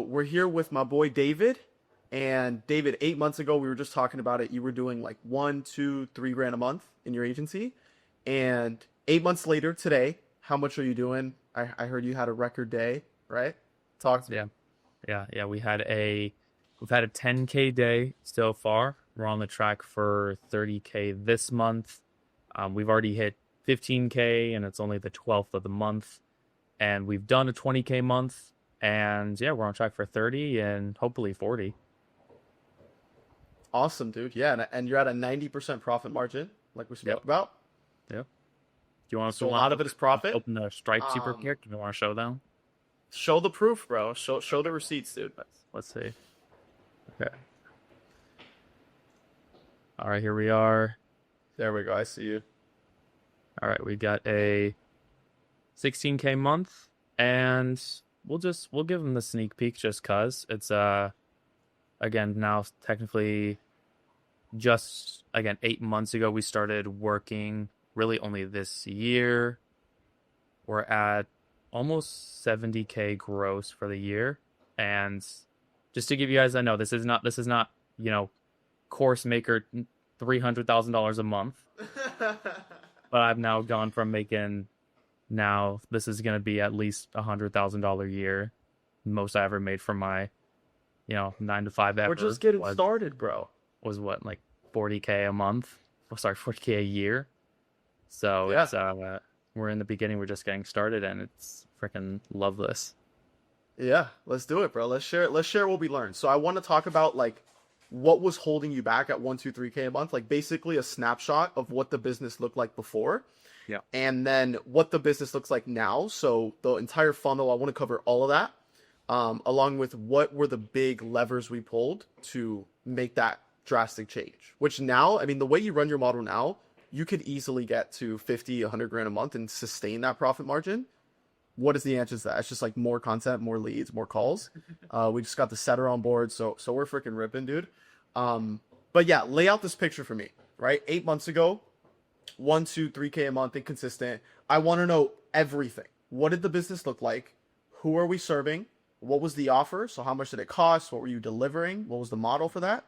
we're here with my boy David. And David, 8 months ago, we were just talking about it. You were doing like 1, 2, 3 grand a month in your agency. And 8 months later, today, how much are you doing? I heard you had a record day, right? Talk to me. Yeah, yeah. We've had a 10K day so far. We're on the track for 30K this month. We've already hit 15K, and it's only the 12th of the month. And we've done a 20K month, and yeah, we're on track for 30 and hopefully 40. Awesome, dude. Yeah, and you're at a 90% profit margin, like we Yep, spoke about. yep. Do you want So to a lot of it is profit. open the stripes you Um, prepared? Do you want to show them? Show the proof, bro. Show the receipts, dude. Let's see. Okay. All right, here we are. There we go. I see you. All right, we got a 16K month, and we'll give them the sneak peek just cuz it's again now technically just again 8 months ago we started working, really only this year. We're at almost 70K gross for the year. And just to give you guys, I know this is not, course maker $300,000 a month, but I've now gone from making, now this is going to be at least $100,000 a year. Most I ever made from my, 9 to 5 We're ever just getting was started, bro. was what, like 40K a month. Oh, sorry, 40K a year. So Yeah. we're in the beginning, we're just getting started, and it's freaking love this. Yeah, let's do it, bro. Let's share what we learned. So I want to talk about like what was holding you back at 1, 2, 3K a month, like basically a snapshot of what the business looked like before, Yeah. and then what the business looks like now. So the entire funnel, I want to cover all of that, along with what were the big levers we pulled to make that drastic change. Which now, I mean, the way you run your model now, you could easily get to 50, 100 grand a month and sustain that profit margin. What is the answer to that? It's just like more content, more leads, more calls. We just got the setter on board, so we're freaking ripping, dude. But yeah, lay out this picture for me, right? 8 months ago, 1, 2, 3K a month, inconsistent. I want to know everything. What did the business look like? Who are we serving? What was the offer? So how much did it cost? What were you delivering? What was the model for that?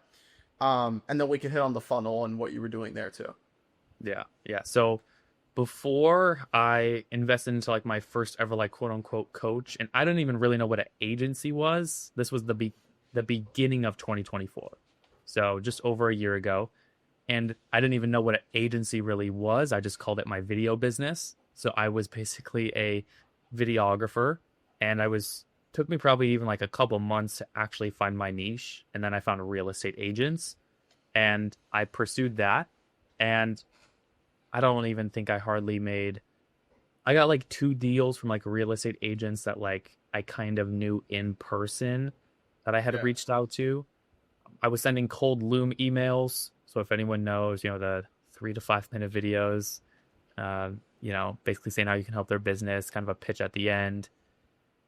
And then we can hit on the funnel and what you were doing there too. Yeah, yeah. So before I invested into like my first ever like quote unquote coach, and I didn't even really know what an agency was. This was the beginning of 2024. So just over a year ago. And I didn't even know what an agency really was. I just called it my video business. So I was basically a videographer, and took me probably even like a couple months to actually find my niche. And then I found real estate agents, and I pursued that. And I don't even think I got like 2 deals from like real estate agents that like I kind of knew in person that I had Yeah. reached out to. I was sending cold loom emails. So if anyone knows, the 3 to 5 minute videos, basically saying how you can help their business, kind of a pitch at the end.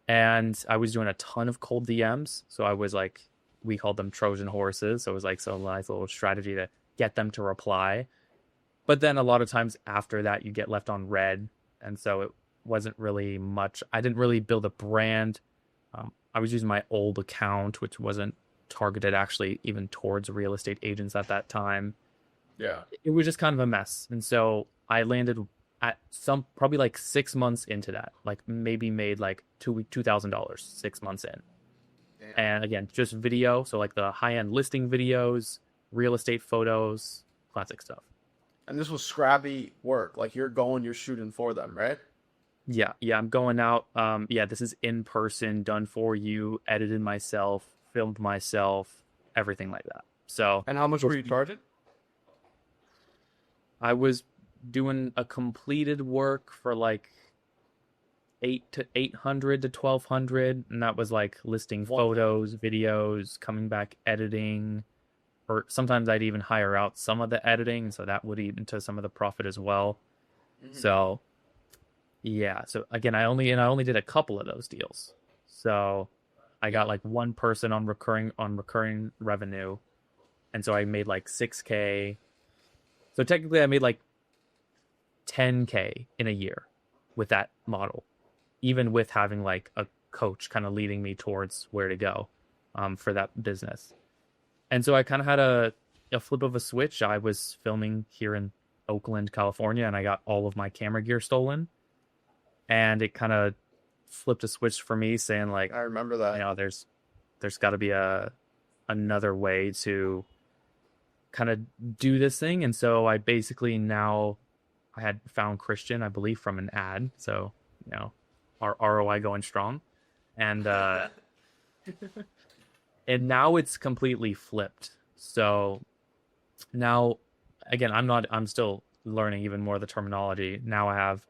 And I was doing a ton of cold DMs. So I was like, we called them Trojan horses. So it was like some nice little strategy to get them to reply. But then a lot of times after that, you get left on red. And so it wasn't really much. I didn't really build a brand. I was using my old account, which wasn't targeted actually even towards real estate agents at that time. Yeah. It was just kind of a mess. And so I landed at probably like 6 months into that, like maybe made like $2,000 6 months in. Damn. And again, just video. So like the high end listing videos, real estate photos, classic stuff. And this was scrappy work. Like you're shooting for them, right? Yeah, yeah, I'm going out. Yeah, this is in person, done for you, edited myself, filmed myself, everything like that. So And how much were you charging? I was doing a completed work for like 800 to 1,200, and that was like listing What? photos, videos, coming back, editing, or sometimes I'd even hire out some of the editing, so that would eat into some of the profit as well. Mhm. So yeah, so again, I only did a couple of those deals. So I got like one person on recurring revenue, and so I made like 6K. So technically I made like 10K in a year with that model, even with having like a coach kind of leading me towards where to go for that business. And so I kind of had a flip of a switch. I was filming here in Oakland, California, and I got all of my camera gear stolen. And it kind of flipped a switch for me, saying like, I remember you that. know, there's got to be a another way to kind of do this thing. And so I basically now I had found Christian, I believe, from an ad. So, you know, our ROI going strong. And and now it's completely flipped. So now again, I'm still learning even more of the terminology. Now I have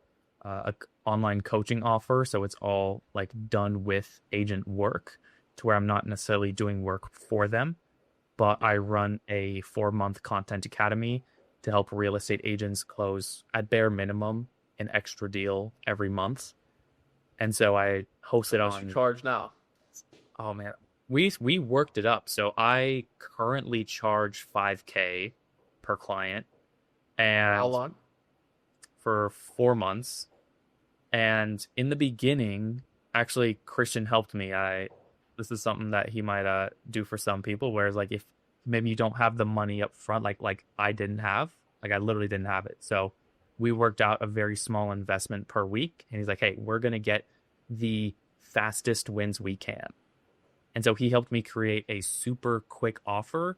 online coaching offer, so it's all like done with agent work to where I'm not necessarily doing work for them, but I run a 4-month content academy to help real estate agents close at bare minimum an extra deal every month. And so I host it How much you on, charge now? oh man, we worked it up. So I currently charge 5K per client For how and long? for 4 months. And in the beginning, actually Christian helped me. I This is something that he might do for some people, whereas like if maybe you don't have the money up front, like I didn't have, like I literally didn't have it. So we worked out a very small investment per week, and he's like, "Hey, we're gonna get the fastest wins we can." And so he helped me create a super quick offer,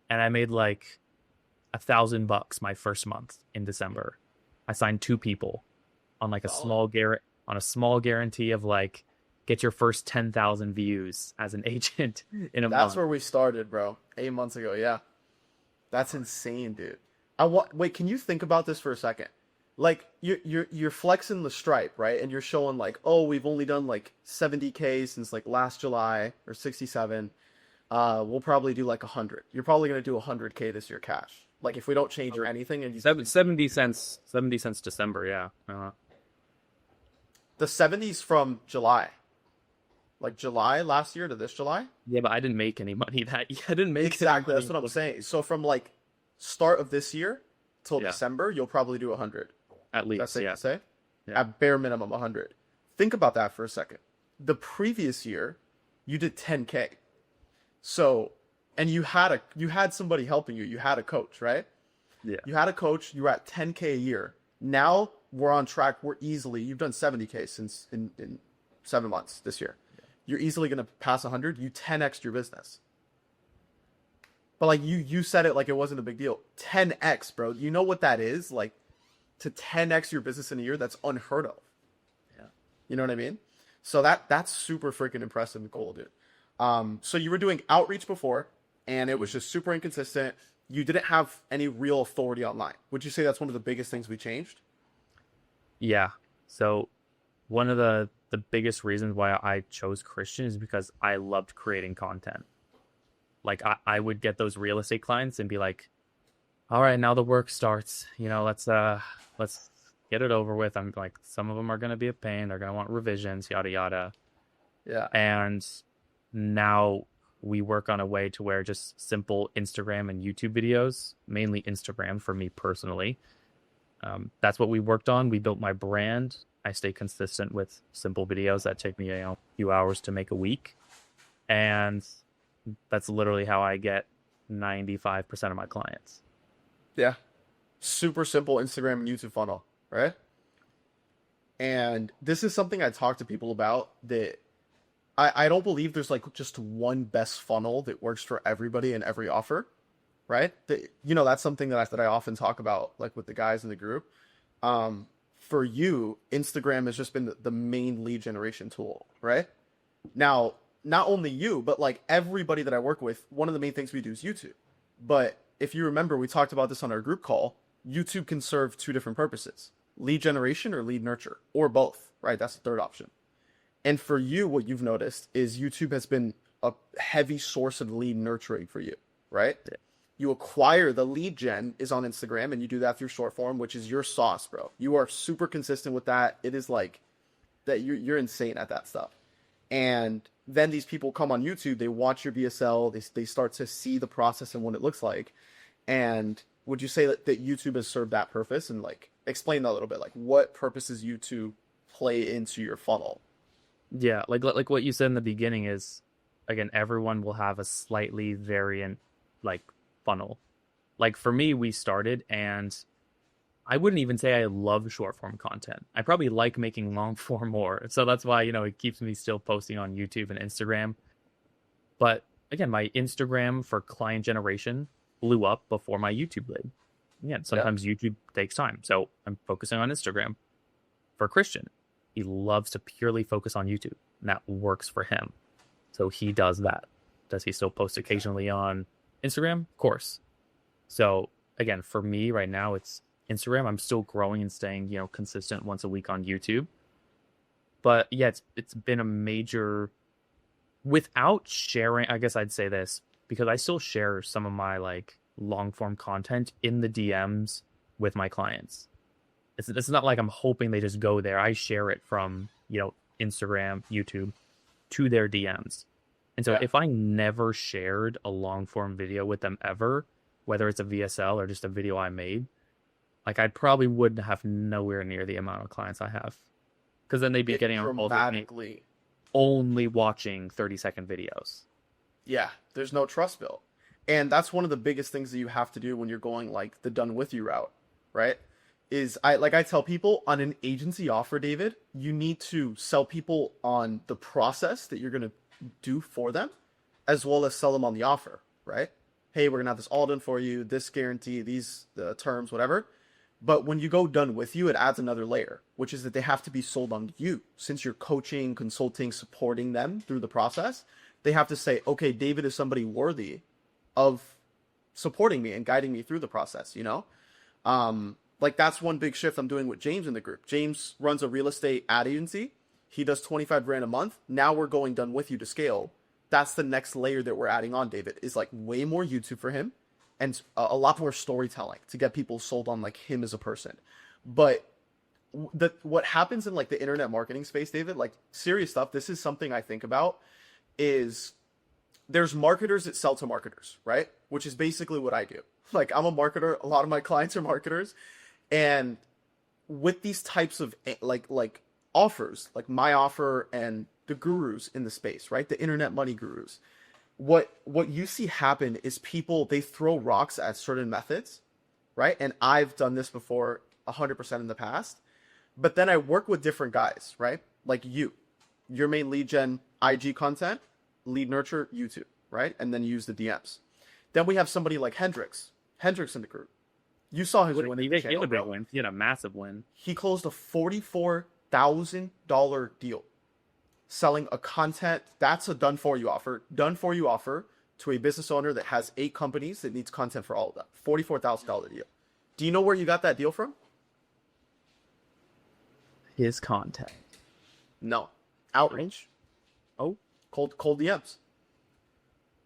and I made like $1,000 my first month in December. I signed 2 people on like a Solid. small guarantee of like get your first 10,000 views as an agent in a That's month. where we started, bro. 8 months ago. Yeah. That's insane, dude. Wait, can you think about this for a second? Like you're flexing the stripe, right? And you're showing like, oh, we've only done like 70K since like last July or 67. We'll probably do like 100. You're probably gonna do 100K this year cash. Like if we don't change or anything, and you 70 cents December, yeah. the 70s from July, like July last year to this July. Yeah, but I didn't make any money that year. I didn't make any Exactly, that's money. what I'm saying. So from like start of this year till Yeah, December, you'll probably do 100. at That's least, safe yeah. to say. Yeah. At bare minimum 100. Think about that for a second. The previous year, you did 10K. So, and you had somebody helping you. You had a coach, right? Yeah. You had a coach. You were at 10K a year. Now we're on track. We're easily. You've done 70K since in 7 months this year. You're easily gonna pass 100. You 10x your business. But like you said it like it wasn't a big deal. 10x, bro. You know what that is? Like to 10x your business in a year, that's unheard of. Yeah. You know what I mean? So that's super freaking impressive and cool, dude. So you were doing outreach before, and it was just super inconsistent. You didn't have any real authority online. Would you say that's one of the biggest things we changed? Yeah. So one of the biggest reasons why I chose Christian is because I loved creating content. Like I would get those real estate clients and be like, all right, now the work starts. You know, let's get it over with. I'm like, some of them are gonna be a pain. They're gonna want revisions, yada yada. Yeah. And now we work on a way to where just simple Instagram and YouTube videos, mainly Instagram for me personally. That's what we worked on. We built my brand. I stay consistent with simple videos that take me a few hours to make a week. And that's literally how I get 95% of my clients. Yeah. Super simple Instagram and YouTube funnel, right? And this is something I talk to people about that I don't believe there's like just one best funnel that works for everybody and every offer, right? That's something that I often talk about like with the guys in the group. For you, Instagram has just been the main lead generation tool, right? Now, not only you, but like everybody that I work with, one of the main things we do is YouTube. But if you remember, we talked about this on our group call. YouTube can serve two different purposes: lead generation or lead nurture, or both, right? That's the third option. And for you, what you've noticed is YouTube has been a heavy source of lead nurturing for you, right? You acquire the lead gen is on Instagram, and you do that through short form, which is your sauce, bro. You are super consistent with that. It is like that you're insane at that stuff. And then these people come on YouTube, they watch your VSL, they start to see the process and what it looks like. And would you say that YouTube has served that purpose? And like explain that a little bit, like what purposes YouTube play into your funnel? Yeah, like what you said in the beginning is, again, everyone will have a slightly variant like funnel. Like for me, we started, and I wouldn't even say I love short form content. I probably like making long form more. So that's why, it keeps me still posting on YouTube and Instagram. But again, my Instagram for client generation blew up before my YouTube did. Yeah, Yeah. sometimes YouTube takes time. So I'm focusing on Instagram. For Christian, he loves to purely focus on YouTube, and that works for him. So he does that. Does he still post Exactly. occasionally on Instagram? Of course. So again, for me right now, it's Instagram. I'm still growing and staying, consistent once a week on YouTube. But yeah, it's been a major without sharing. I guess I'd say this because I still share some of my like long form content in the DMs with my clients. It's not like I'm hoping they just go there. I share it from, Instagram, YouTube to their DMs. And so Yeah. if I never shared a long form video with them ever, whether it's a VSL or just a video I made, like I probably would have nowhere near the amount of clients I have. Because then they'd be It getting on calls with me dramatically. only watching 30-second videos. Yeah, there's no trust built. And that's one of the biggest things that you have to do when you're going like the done with you route, right? Is I tell people on an agency offer, David, you need to sell people on the process that you're gonna do for them, as well as sell them on the offer, right? Hey, we're gonna have this all done for you, this guarantee, these terms, whatever. But when you go done with you, it adds another layer, which is that they have to be sold on you. Since you're coaching, consulting, supporting them through the process, they have to say, okay, David is somebody worthy of supporting me and guiding me through the process, you know? Like that's one big shift I'm doing with James in the group. James runs a real estate ad agency. He does 25 grand a month. Now we're going done with you to scale. That's the next layer that we're adding on, David, is like way more YouTube for him and a lot more storytelling to get people sold on like him as a person. But what happens in like the internet marketing space, David, like serious stuff, this is something I think about is there's marketers that sell to marketers, right? Which is basically what I do. Like I'm a marketer, a lot of my clients are marketers, and with these types of like offers, like my offer and the gurus in the space, right? The internet money gurus. What you see happen is people they throw rocks at certain methods, right? And I've done this before 100% in the past. But then I work with different guys, right? Like your main lead gen IG content, lead nurture YouTube, right? And then use the DMs. Then we have somebody like Hendrix in the group. You saw his win He at the had channel, a big bro. win. He had a massive win. He closed a $44,000 deal selling a content that's a done for you offer to a business owner that has 8 companies that needs content for all of them. $44,000 deal. Do you know where you got that deal from? His content. No. Oh, Outreach. oh, Cold DMs.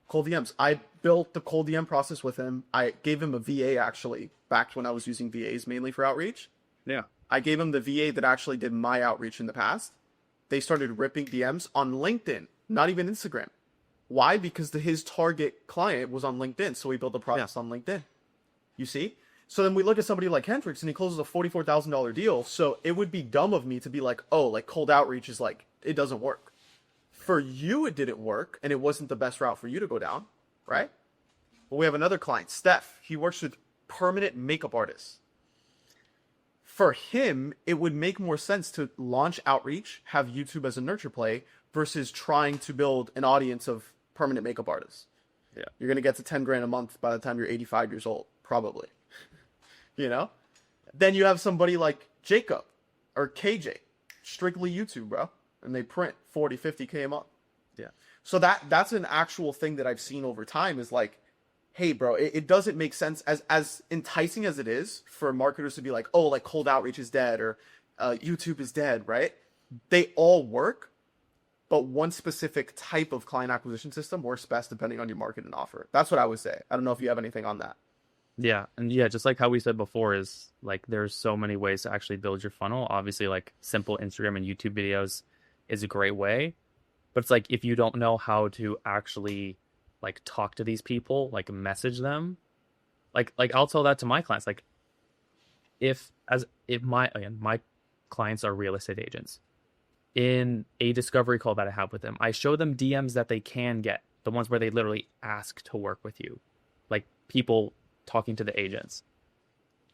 Cold DMs. I built the cold DM process with him. I gave him a VA actually back when I was using VAs mainly for outreach. yeah. I gave him the VA that actually did my outreach in the past. They started ripping DMs on LinkedIn, not even Instagram. Why? Because his target client was on LinkedIn, so we built the Yeah. process on LinkedIn. You see? So then we look at somebody like Hendrix and he closes a $44,000 deal. So it would be dumb of me to be like, oh, like cold outreach is like, it doesn't work. For you, it didn't work and it wasn't the best route for you to go down, right? But we have another client, Steph. He works with permanent makeup artists. For him, it would make more sense to launch outreach, have YouTube as a nurture play versus trying to build an audience of permanent makeup artists. Yeah. You're going to get to 10 grand a month by the time you're 85 years old, probably. You know? Then you have somebody like Jacob or KJ, strictly YouTube, bro. And they print 40, 50K a month. Yeah. So that's an actual thing that I've seen over time is like, hey, bro, it doesn't make sense as enticing as it is for marketers to be like, oh, like cold outreach is dead or YouTube is dead, right? They all work, but one specific type of client acquisition system works best depending on your market and offer. That's what I would say. I don't know if you have anything on that. Yeah. And yeah, just like how we said before, is like there's so many ways to actually build your funnel. Obviously, like simple Instagram and YouTube videos is a great way. But it's like if you don't know how to actually like talk to these people, like message them, like I'll tell that to my clients. Like if my clients are real estate agents, in a discovery call that I have with them, I show them DMs that they can get, the ones where they literally ask to work with you, like people talking to the agents.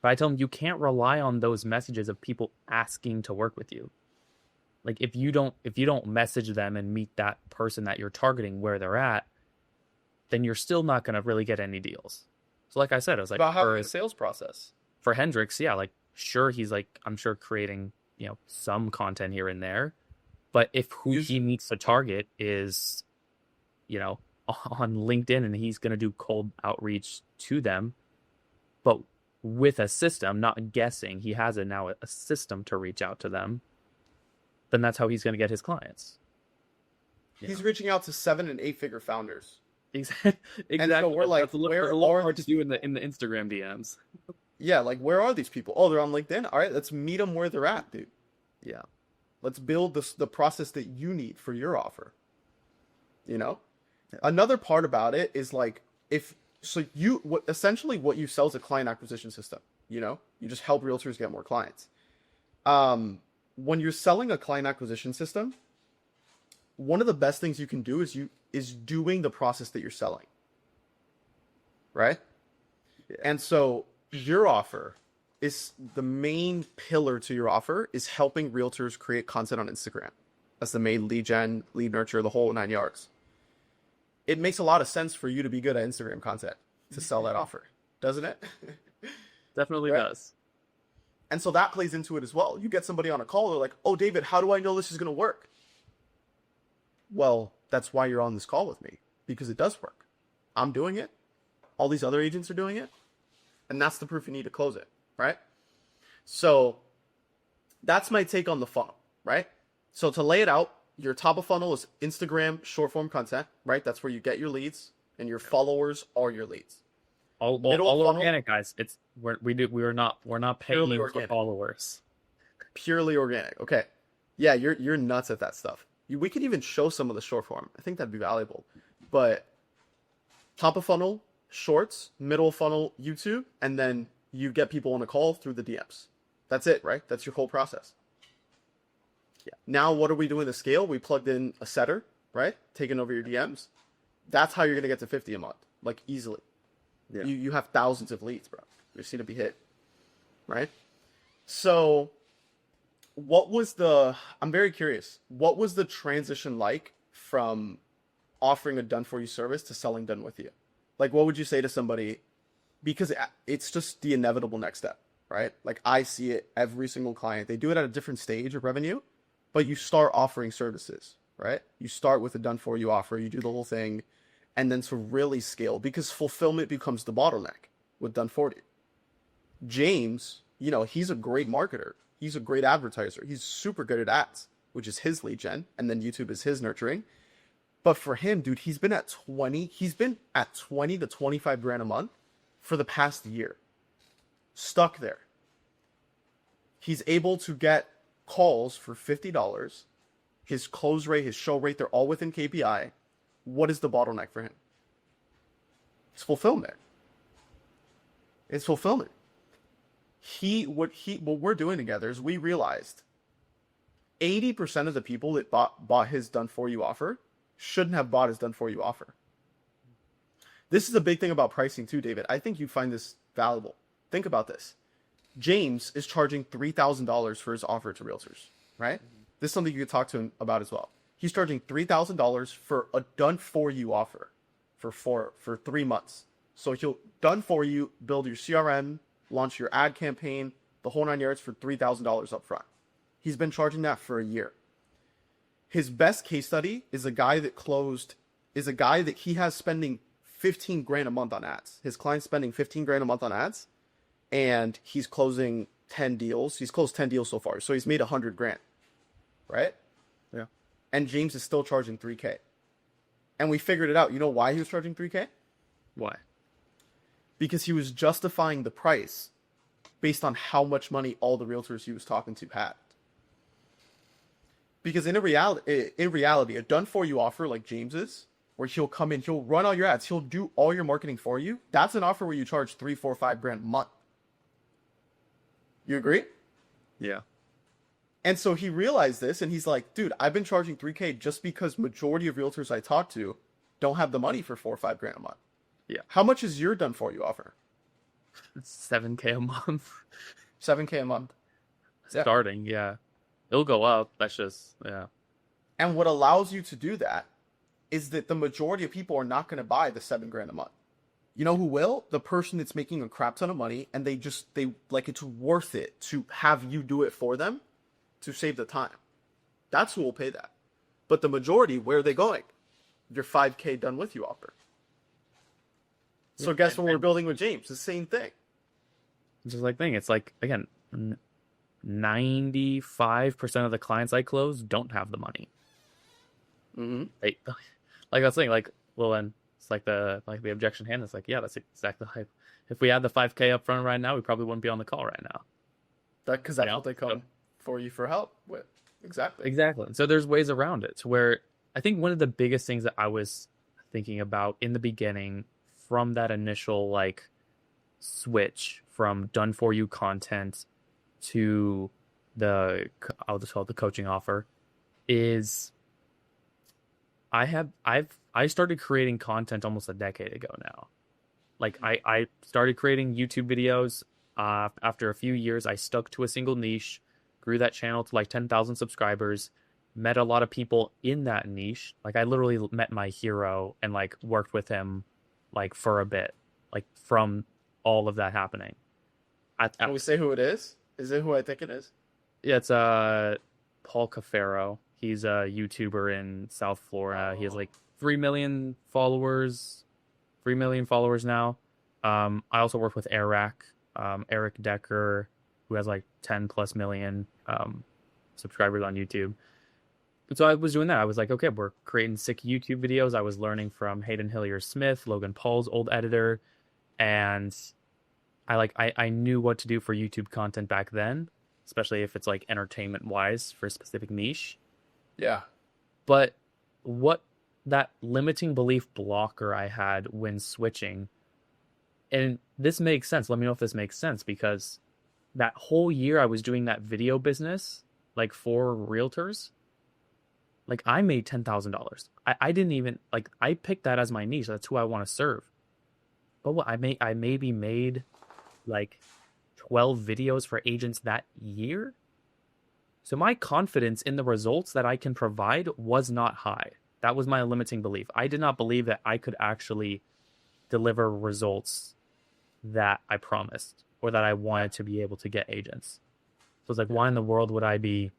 But I tell them you can't rely on those messages of people asking to work with you. Like if you don't message them and meet that person that you're targeting where they're at, then you're still not going to really get any deals. So like I said, I was like, About having a sales process. for Hendrix, yeah, like sure he's like I'm sure creating, some content here and there, but if who he needs to target is, you know, on LinkedIn and he's going to do cold outreach to them, but with a system, not guessing, he has a system to reach out to them, then that's how he's going to get his clients. He's reaching out to 7 and 8 figure founders. Exactly. And so we're like, that's a little, where a little are hard to do in the Instagram DMs. Yeah, like where are these people? Oh, they're on LinkedIn. All right, let's meet them where they're at, dude. Yeah. Let's build the process that you need for your offer. You know, another part about it is like essentially what you sell is a client acquisition system. You know, you just help realtors get more clients. When you're selling a client acquisition system, one of the best things you can do is doing the process that you're selling. Right? Yeah. And so your offer is the main pillar to your offer is helping realtors create content on Instagram. That's the main lead gen, lead nurture, the whole 9 yards. It makes a lot of sense for you to be good at Instagram content to sell that offer, doesn't it? Definitely Right? does. And so that plays into it as well. You get somebody on a call, they're like, oh, David, how do I know this is going to work? Well, that's why you're on this call with me, because it does work. I'm doing it. All these other agents are doing it. And that's the proof you need to close it, right? So that's my take on the funnel, right? So to lay it out, your top of funnel is Instagram short form content, right? That's where you get your leads and your followers are your leads. All Middle funnel- organic, guys. We're not paying Purely for organic. followers. Purely organic. Okay. Yeah, you're nuts at that stuff. We could even show some of the short form. I think that'd be valuable. But top of funnel, shorts, middle funnel, YouTube, and then you get people on a call through the DMs. That's it, right? That's your whole process. Yeah. Now, what are we doing to scale? We plugged in a setter, right? Taking over your DMs. That's how you're going to get to 50 a month, like easily. Yeah. You have thousands of leads, bro. You're seen to be hit, right? So I'm very curious, what was the transition like from offering a done for you service to selling done with you? Like, what would you say to somebody? Because it's just the inevitable next step, right? Like, I see it every single client. They do it at a different stage of revenue, but you start offering services, right? You start with a done for you offer, you do the whole thing, and then to really scale, because fulfillment becomes the bottleneck with done for you. James, he's a great marketer. He's a great advertiser. He's super good at ads, which is his lead gen, and then YouTube is his nurturing. But for him, dude, he's been at 20 to 25 grand a month for the past year. Stuck there. He's able to get calls for $50. His close rate, his show rate, they're all within KPI. What is the bottleneck for him? It's fulfillment. It's fulfillment. What we're doing together is we realized 80% of the people that bought his done for you offer shouldn't have bought his done for you offer. This is a big thing about pricing too, David. I think you find this valuable. Think about this. James is charging $3,000 for his offer to realtors, right? This is something you could talk to him about as well. He's charging $3,000 for a done for you offer for 3 months. So he'll done for you, build your CRM, launch your ad campaign, the whole 9 yards for $3,000 up front. He's been charging that for a year. His best case study is a guy that he has spending 15 grand a month on ads. His client's spending 15 grand a month on ads, and he's closing 10 deals. He's closed 10 deals so far, so he's made 100 grand, right? Yeah. And James is still charging 3K. And we figured it out. You know why he was charging 3K? Why? Because he was justifying the price based on how much money all the realtors he was talking to had. Because in reality, a done for you offer like James's, where he'll come in, he'll run all your ads, he'll do all your marketing for you. That's an offer where you charge 3, 4, 5 grand a month. You agree? Yeah. And so he realized this and he's like, dude, I've been charging 3K just because majority of realtors I talk to don't have the money for 4 or 5 grand a month. Yeah. How much is your done for you offer? It's 7K a month 7K a month. Yeah. starting. Yeah. It'll go up. That's just, yeah. And what allows you to do that is that the majority of people are not going to buy the 7 grand a month. You know who will? The person that's making a crap ton of money and they like it's worth it to have you do it for them to save the time. That's who will pay that. But the majority, where are they going? Your 5K done with you offer. So guess what we're building with James? The same thing. It's just like thing. It's like, again, 95% of the clients I close don't have the money. Mm-hmm. They, like I was saying, like, well, then it's like the objection hand. It's like, yeah, that's exactly like, if we had the 5K up front right now, we probably wouldn't be on the call right now. Because that's what they come for you for help with. Exactly. Exactly. So there's ways around it to where I think one of the biggest things that I was thinking about in the beginning from that initial like switch from done for you content to I'll just call it the coaching offer is I started creating content almost a decade ago now. Like I started creating YouTube videos. After a few years, I stuck to a single niche, grew that channel to like 10,000 subscribers, met a lot of people in that niche. Like I literally met my hero and like worked with him like for a bit, like from all of that happening. Can we say who it is? Is it who I think it is? Yeah, it's Paul Cafaro. He's a YouTuber in South Florida. He has like 3 million followers, 3 million followers now. I also work with Eric Decker, who has like 10 plus million subscribers on YouTube. So I was doing that. I was like, okay, we're creating sick YouTube videos. I was learning from Hayden Hillier Smith, Logan Paul's old editor, and I knew what to do for YouTube content back then, especially if it's like entertainment wise for a specific niche. Yeah. But what that limiting belief blocker I had when switching, and this makes sense. Let me know if this makes sense, because that whole year I was doing that video business, like for realtors, like I made $10,000. I didn't even like, I picked that as my niche. That's who I want to serve. But what I maybe made like 12 videos for agents that year. So my confidence in the results that I can provide was not high. That was my limiting belief. I did not believe that I could actually deliver results that I promised or that I wanted to be able to get agents. So it's like, why in the world would I be,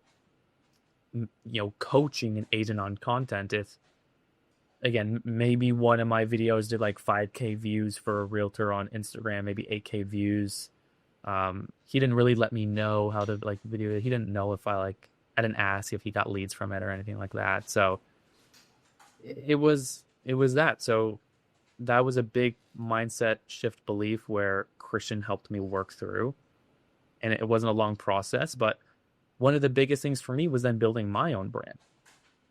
coaching an agent on content if, again, maybe one of my videos did like 5K views for a realtor on Instagram, maybe 8K views. He didn't really let me know how to like video. He didn't know if I didn't ask if he got leads from it or anything like that. So it was that. So that was a big mindset shift belief where Christian helped me work through, and it wasn't a long process, but one of the biggest things for me was then building my own brand.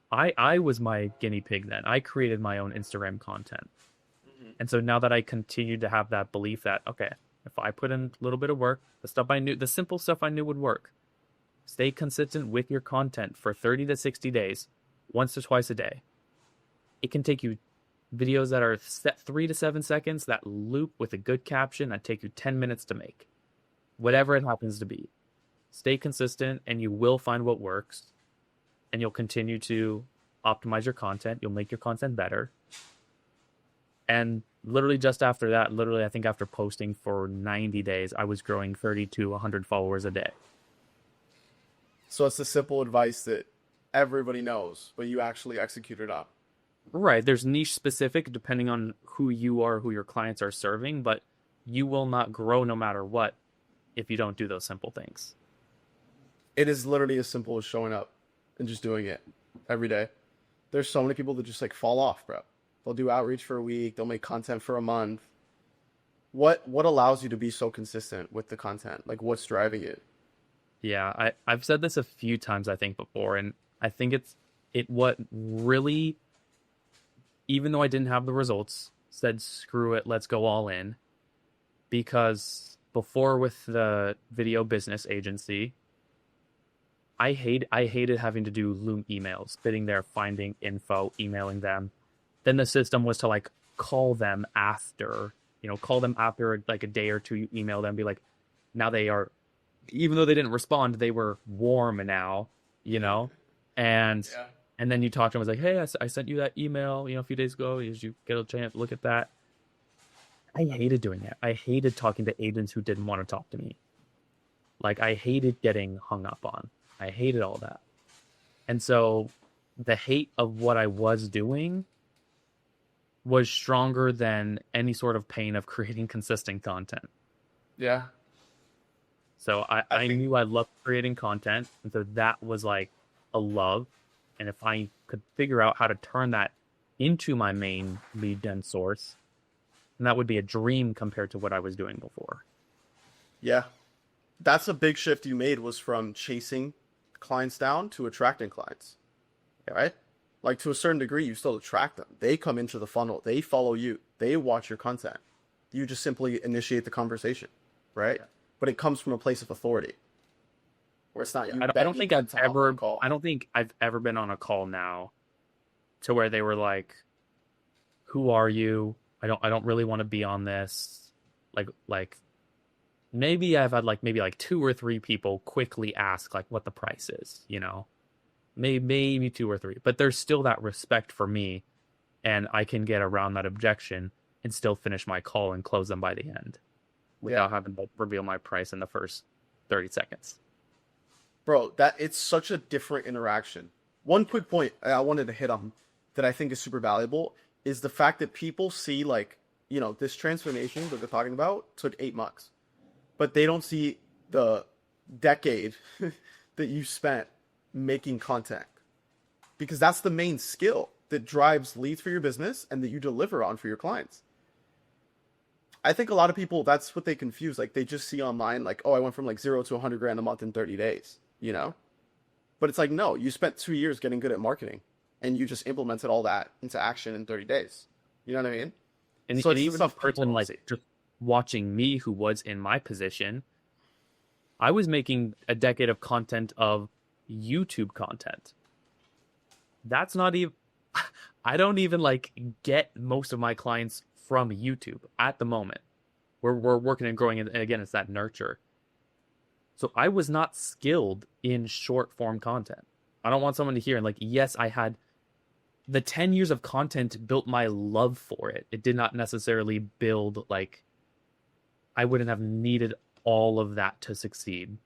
I was my guinea pig then. I created my own Instagram content. Mm-hmm. And so now that I continue to have that belief that, okay, if I put in a little bit of work, the simple stuff I knew would work. Stay consistent with your content for 30 to 60 days, once to twice a day. It can take you videos that are set 3 to 7 seconds that loop with a good caption that take you 10 minutes to make. Whatever it happens to be. Stay consistent and you will find what works. And you'll continue to optimize your content. You'll make your content better. And literally just after that, I think after posting for 90 days, I was growing 30 to 100 followers a day. So it's the simple advice that everybody knows, but you actually executed on. Right. There's niche specific depending on who you are, who your clients are serving, but you will not grow no matter what if you don't do those simple things. It is literally as simple as showing up and just doing it every day. There's so many people that just like fall off, bro. They'll do outreach for a week. They'll make content for a month. What allows you to be so consistent with the content? Like, what's driving it? Yeah, I've said this a few times, I think, before, and I think what really, even though I didn't have the results, said, screw it, let's go all in. Because before with the video business agency, I hated having to do Loom emails, sitting there finding info, emailing them. Then the system was to like call them after, call them after like a day or two. You email them, be like, now they are, even though they didn't respond, they were warm now, you know, and Yeah. and then you talk to them, it's like, hey, I sent you that email, a few days ago. Did you get a chance to look at that? I hated doing it. I hated talking to agents who didn't want to talk to me. Like I hated getting hung up on. I hated all that. And so the hate of what I was doing was stronger than any sort of pain of creating consistent content. Yeah. So I I think knew I loved creating content. And so that was like a love. And if I could figure out how to turn that into my main lead gen source, then that would be a dream compared to what I was doing before. yeah. That's a big shift you made was from chasing clients down to attracting clients. Right? Like to a certain degree, you still attract them. They come into the funnel. They follow you. They watch your content. You just simply initiate the conversation, right? Yeah. But it comes from a place of authority, where it's not Yeah, you I don't begging think them to hop on a call. I don't think I've ever been on a call now to where they were like, "Who are you? I don't really want to be on this." Like maybe I've had like maybe like two or three people quickly ask like what the price is, maybe two or three, but there's still that respect for me, and I can get around that objection and still finish my call and close them by the end Yeah, without having to reveal my price in the first 30 seconds. bro, that it's such a different interaction. One quick point I wanted to hit on that I think is super valuable is the fact that people see like, this transformation that they're talking about took 8 months, but they don't see the decade that you spent making content because that's the main skill that drives leads for your business and that you deliver on for your clients. I think a lot of people, that's what they confuse. Like they just see online, like, oh, I went from like 0 to 100 grand a month in 30 days, But it's like, no, you spent 2 years getting good at marketing and you just implemented all that into action in 30 days. You know what I mean? So And it's the even the stuff people person don't like see. just watching me who was in my position, I was making a decade of content of YouTube content. That's not even I don't even like get most of my clients from YouTube at the moment. We're working and growing, and again, it's that nurture. So I was not skilled in short form content. I don't want someone to hear and like, yes, I had the 10 years of content built my love for it. It did not necessarily build like I wouldn't have needed all of that to succeed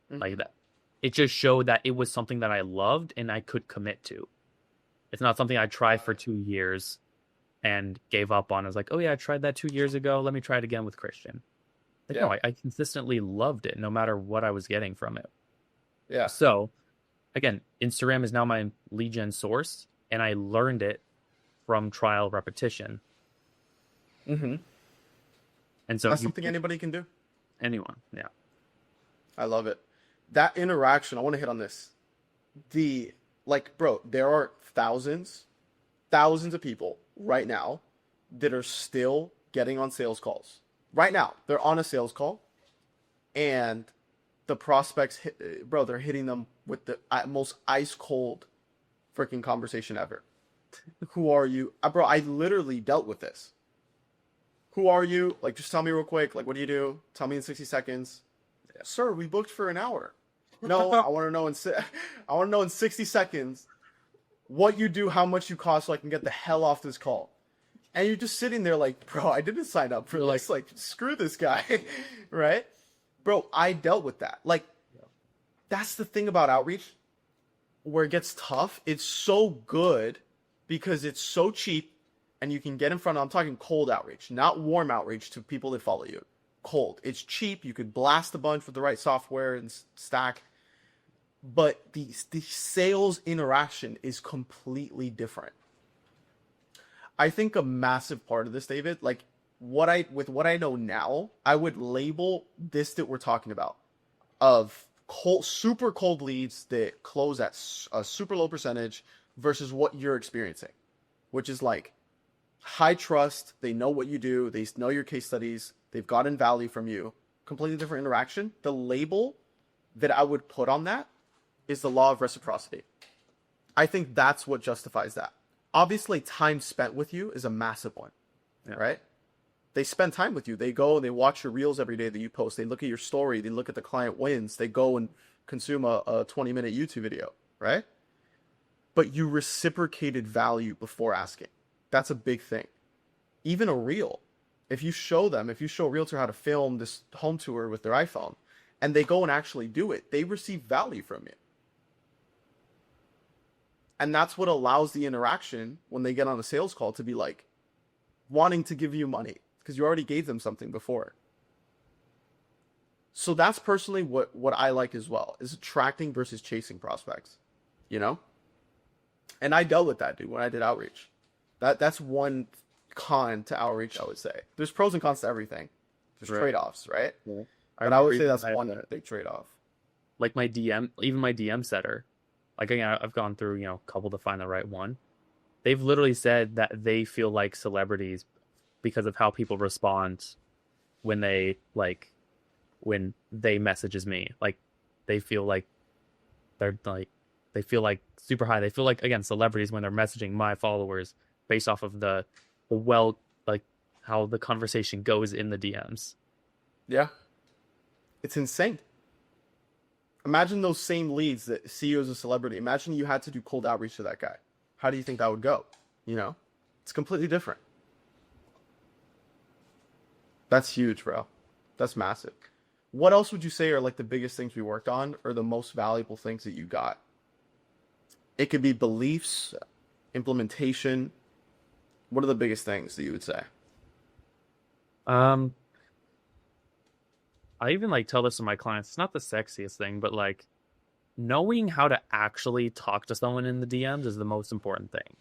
like Mm-hmm. that. It just showed that it was something that I loved and I could commit to. It's not something I tried for 2 years and gave up on. I was like, oh yeah, I tried that 2 years ago. Let me try it again with Christian. Like, no, Yeah. I consistently loved it no matter what I was getting from it. Yeah. So again, Instagram is now my lead gen source, and I learned it from trial repetition. Mm-hmm. And so That's you something anybody can do. anyone, yeah. I love it. That interaction, I want to hit on this. Like, bro, there are thousands of people right now that are still getting on sales calls. Right now, they're on a sales call and the prospects, bro, they're hitting them with the most ice cold freaking conversation ever. Who are you? Bro, I literally dealt with this. Who are you? Like, just tell me real quick. Like, what do you do? Tell me in 60 seconds. Sir, we booked for an hour. No, I want to know I want to know in 60 seconds what you do, how much you cost, so I can get the hell off this call. And you're just sitting there like, bro, I didn't sign up for this. Like, screw this guy, right? Bro, I dealt with that. Like, that's the thing about outreach where it gets tough. It's so good because it's so cheap and you can get in front of, I'm talking cold outreach, not warm outreach to people that follow you. Cold. It's cheap. You could blast a bunch with the right software and stack. But the sales interaction is completely different. I think a massive part of this, David, like with what I know now, I would label this that we're talking about of cold, super cold leads that close at a super low percentage versus what you're experiencing, which is like high trust. They know what you do. They know your case studies. They've gotten value from you. Completely different interaction. The label that I would put on that is the law of reciprocity. I think that's what justifies that. Obviously, time spent with you is a massive one, Yeah. right? They spend time with you. They go and they watch your reels every day that you post. They look at your story. They look at the client wins. They go and consume a 20-minute YouTube video, right? But you reciprocated value before asking. That's a big thing. Even a reel. If you show a realtor how to film this home tour with their iPhone and they go and actually do it, they receive value from you. And that's what allows the interaction when they get on a sales call to be like wanting to give you money because you already gave them something before. So that's personally what I like as well, is attracting versus chasing prospects, you know? And I dealt with that, dude, when I did outreach. That's one con to outreach, I would say. There's pros and cons to everything. There's Right. trade-offs, right? Yeah. But I would say that's I have one that. big trade-off. Like my DM, even my DM setter. Like again, I've gone through, you know, a couple to find the right one. They've literally said that they feel like celebrities because of how people respond when when they messages me. Like they feel like they feel like super high. They feel like, again, celebrities when they're messaging my followers based off of the well, like how the conversation goes in the DMs. Yeah. It's insane. Imagine those same leads that see you as a celebrity. Imagine you had to do cold outreach to that guy. How do you think that would go? You know? It's completely different. That's huge, bro. That's massive. What else would you say are like the biggest things we worked on or the most valuable things that you got? It could be beliefs, implementation. What are the biggest things that you would say? Um, I even like tell this to my clients. It's not the sexiest thing, but like knowing how to actually talk to someone in the DMs is the most important thing.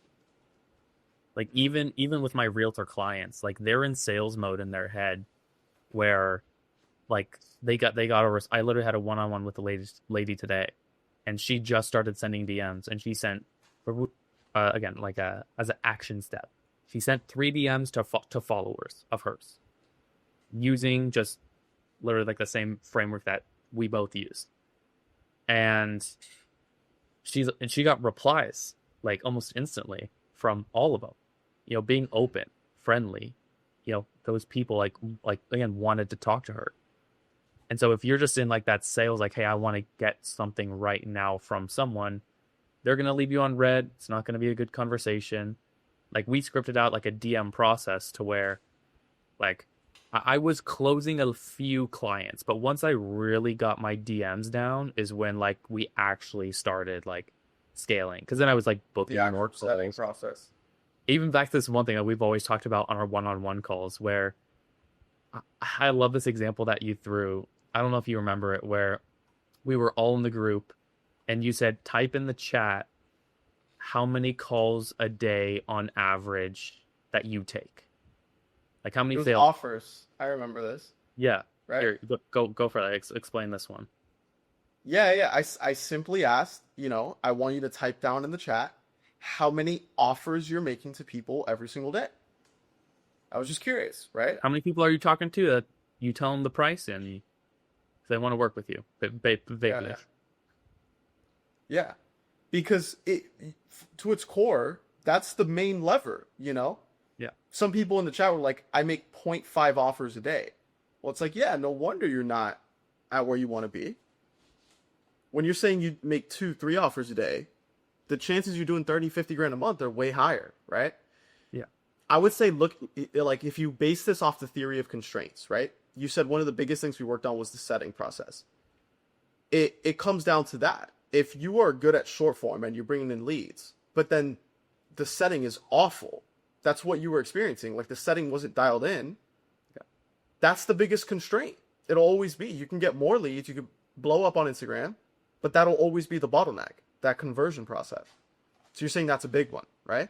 Like even with my realtor clients, like they're in sales mode in their head where like I literally had a one-on-one with the lady today and she just started sending DMs and she sent again like as an action step. She sent 3 DMs to followers of hers using just literally like the same framework that we both use. And she got replies like almost instantly from all of them. You know, being open, friendly, you know, those people like again wanted to talk to her. And so if you're just in like that sales, like, hey, I want to get something right now from someone, they're gonna leave you on red. It's not gonna be a good conversation. Like we scripted out like a DM process to where like I was closing a few clients, but once I really got my DMs down is when like we actually started like scaling. Because then I was like booking more Setting calls. process. Even back to this one thing that we've always talked about on our one-on-one calls where I love this example that you threw. I don't know if you remember it, where we were all in the group and you said, type in the chat how many calls a day on average that you take. Like how It many was sales offers. I remember this. Yeah. Right? Here, go for that. Explain this one. Yeah. I simply asked, I want you to type down in the chat how many offers you're making to people every single day. I was just curious, right? How many people are you talking to that you tell them the price and they want to work with you? Vaguely. Yeah. Because to its core, that's the main lever. Yeah. Some people in the chat were like, I make 0.5 offers a day. Well, it's like, yeah, no wonder you're not at where you want to be. When you're saying you make 2-3 offers a day, the chances you're doing 30, 50 grand a month are way higher, right? Yeah. I would say, look, like if you base this off the theory of constraints, right? You said one of the biggest things we worked on was the setting process. It comes down to that. If you are good at short form and you're bringing in leads, but then the setting is awful, that's what you were experiencing. Like the setting wasn't dialed in. Yeah. That's the biggest constraint. It'll always be. You can get more leads. You can blow up on Instagram, but that'll always be the bottleneck, that conversion process. So you're saying that's a big one, right?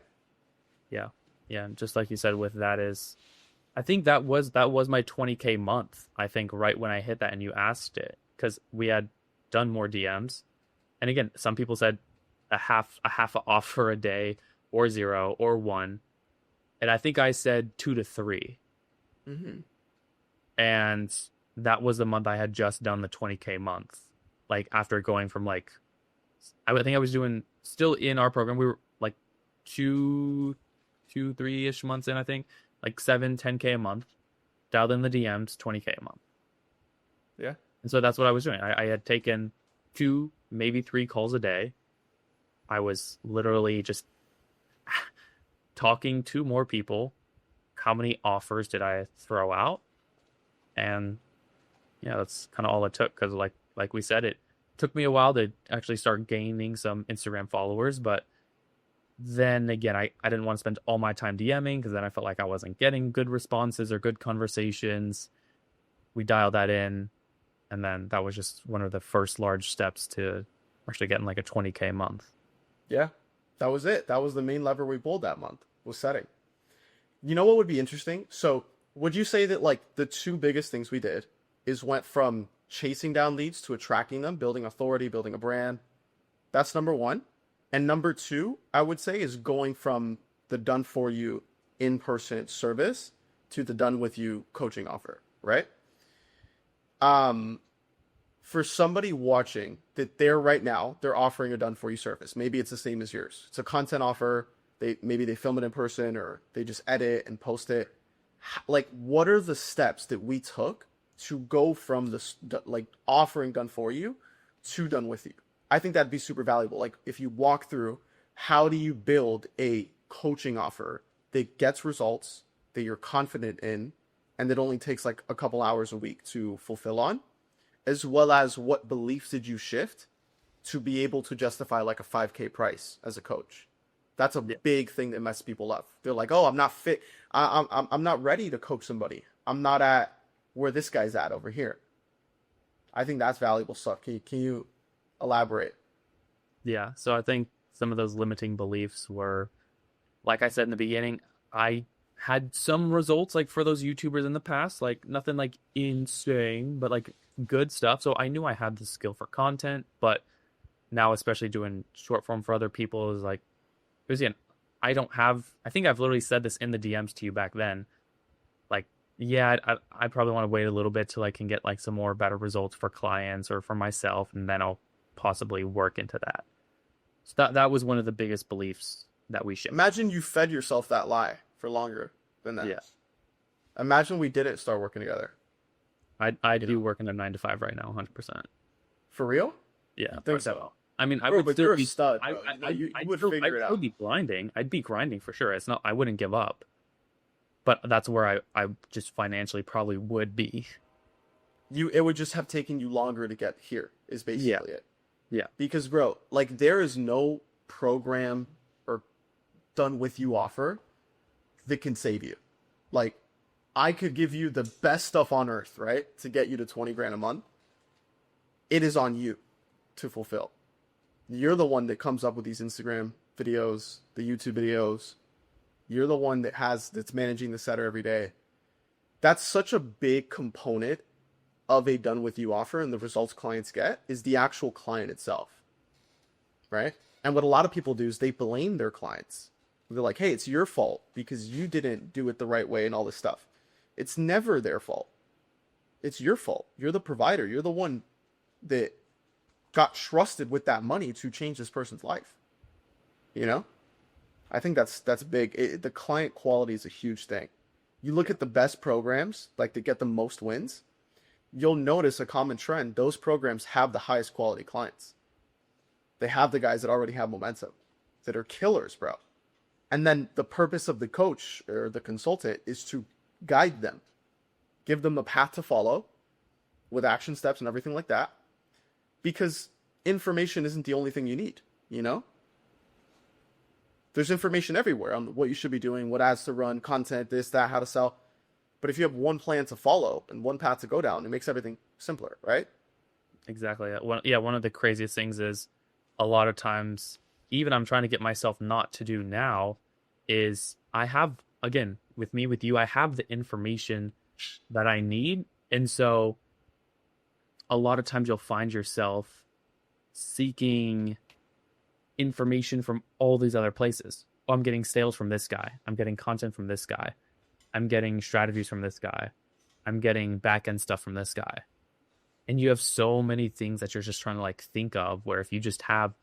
Yeah. Yeah. And just like you said with that is, I think that was my 20K month. I think right when I hit that and you asked it, because we had done more DMs. And again, some people said a half a offer a day or 0 or 1. And I think I said 2 to 3. Mm-hmm. And that was the month I had just done the 20K month. Like after going from like I would think I was doing still in our program. We were like two, 3-ish months in, I think, like 10K a month, dialed in the DMs, 20K a month. Yeah. And so that's what I was doing. I had taken 2, maybe 3 calls a day. I was literally just talking to more people. How many offers did I throw out? And yeah, that's kind of all it took. Because like we said, it took me a while to actually start gaining some Instagram followers. But then again, I didn't want to spend all my time DMing because then I felt like I wasn't getting good responses or good conversations. We dialed that in, and then that was just one of the first large steps to actually getting like a 20K a month. Yeah. That was it. That was the main lever we pulled that month, was setting. You know what would be interesting? So, would you say that like the two biggest things we did is went from chasing down leads to attracting them, building authority, building a brand? That's number one. And number two, I would say, is going from the done for you in-person service to the done with you coaching offer, right? Um, for somebody watching that they're right now, they're offering a done for you service. Maybe it's the same as yours. It's a content offer. Maybe they film it in person or they just edit and post it. Like, what are the steps that we took to go from this like offering done for you to done with you? I think that'd be super valuable. Like, if you walk through, how do you build a coaching offer that gets results that you're confident in and that only takes like a couple hours a week to fulfill on, as well as what beliefs did you shift to be able to justify like a 5K price as a coach? That's a big thing that messes people up. They're like, oh, I'm not fit. I'm not ready to coach somebody. I'm not at where this guy's at over here. I think that's valuable stuff. Can you elaborate? Yeah. So I think some of those limiting beliefs were, like I said in the beginning, I had some results like for those YouTubers in the past, like nothing like insane, but like good stuff. So I knew I had the skill for content, but now especially doing short form for other people is like, because again, I think I've literally said this in the DMs to you back then. Like, yeah, I probably want to wait a little bit till I can get like some more better results for clients or for myself, and then I'll possibly work into that. So that was one of the biggest beliefs that we shifted. Imagine you fed yourself that lie for longer than that. Yeah. Imagine we didn't start working together. I'd be working a 9 to 5 right now, 100%. For real? Yeah, I think so. I mean, I Bro, would but still you're a be stud, bro. You would figure it I would out. be grinding. I'd be grinding for sure. It's not. I wouldn't give up. But that's where I just financially probably would be. It would just have taken you longer to get here, is basically it. Yeah. Because, bro, like, there is no program or done with you offer that can save you. Like, I could give you the best stuff on earth, right, to get you to 20 grand a month. It is on you to fulfill. You're the one that comes up with these Instagram videos, the YouTube videos. You're the one that's managing the setter every day. That's such a big component of a done with you offer, and the results clients get is the actual client itself, right? And what a lot of people do is they blame their clients. They're like, hey, it's your fault because you didn't do it the right way and all this stuff. It's never their fault. It's your fault. You're the provider. You're the one that got trusted with that money to change this person's life. You know? I think that's big. The client quality is a huge thing. You look at the best programs, like that get the most wins, you'll notice a common trend. Those programs have the highest quality clients. They have the guys that already have momentum, that are killers, bro. And then the purpose of the coach or the consultant is to guide them, give them a path to follow with action steps and everything like that. Because information isn't the only thing you need, you know? There's information everywhere on what you should be doing, what ads to run, content, this, that, how to sell. But if you have one plan to follow and one path to go down, it makes everything simpler, right? Exactly. One of the craziest things is a lot of times, even I'm trying to get myself not to do now, is I have, again, with you, I have the information that I need. And so a lot of times you'll find yourself seeking information from all these other places. Oh, I'm getting sales from this guy. I'm getting content from this guy. I'm getting strategies from this guy. I'm getting back end stuff from this guy. And you have so many things that you're just trying to like think of where if you just have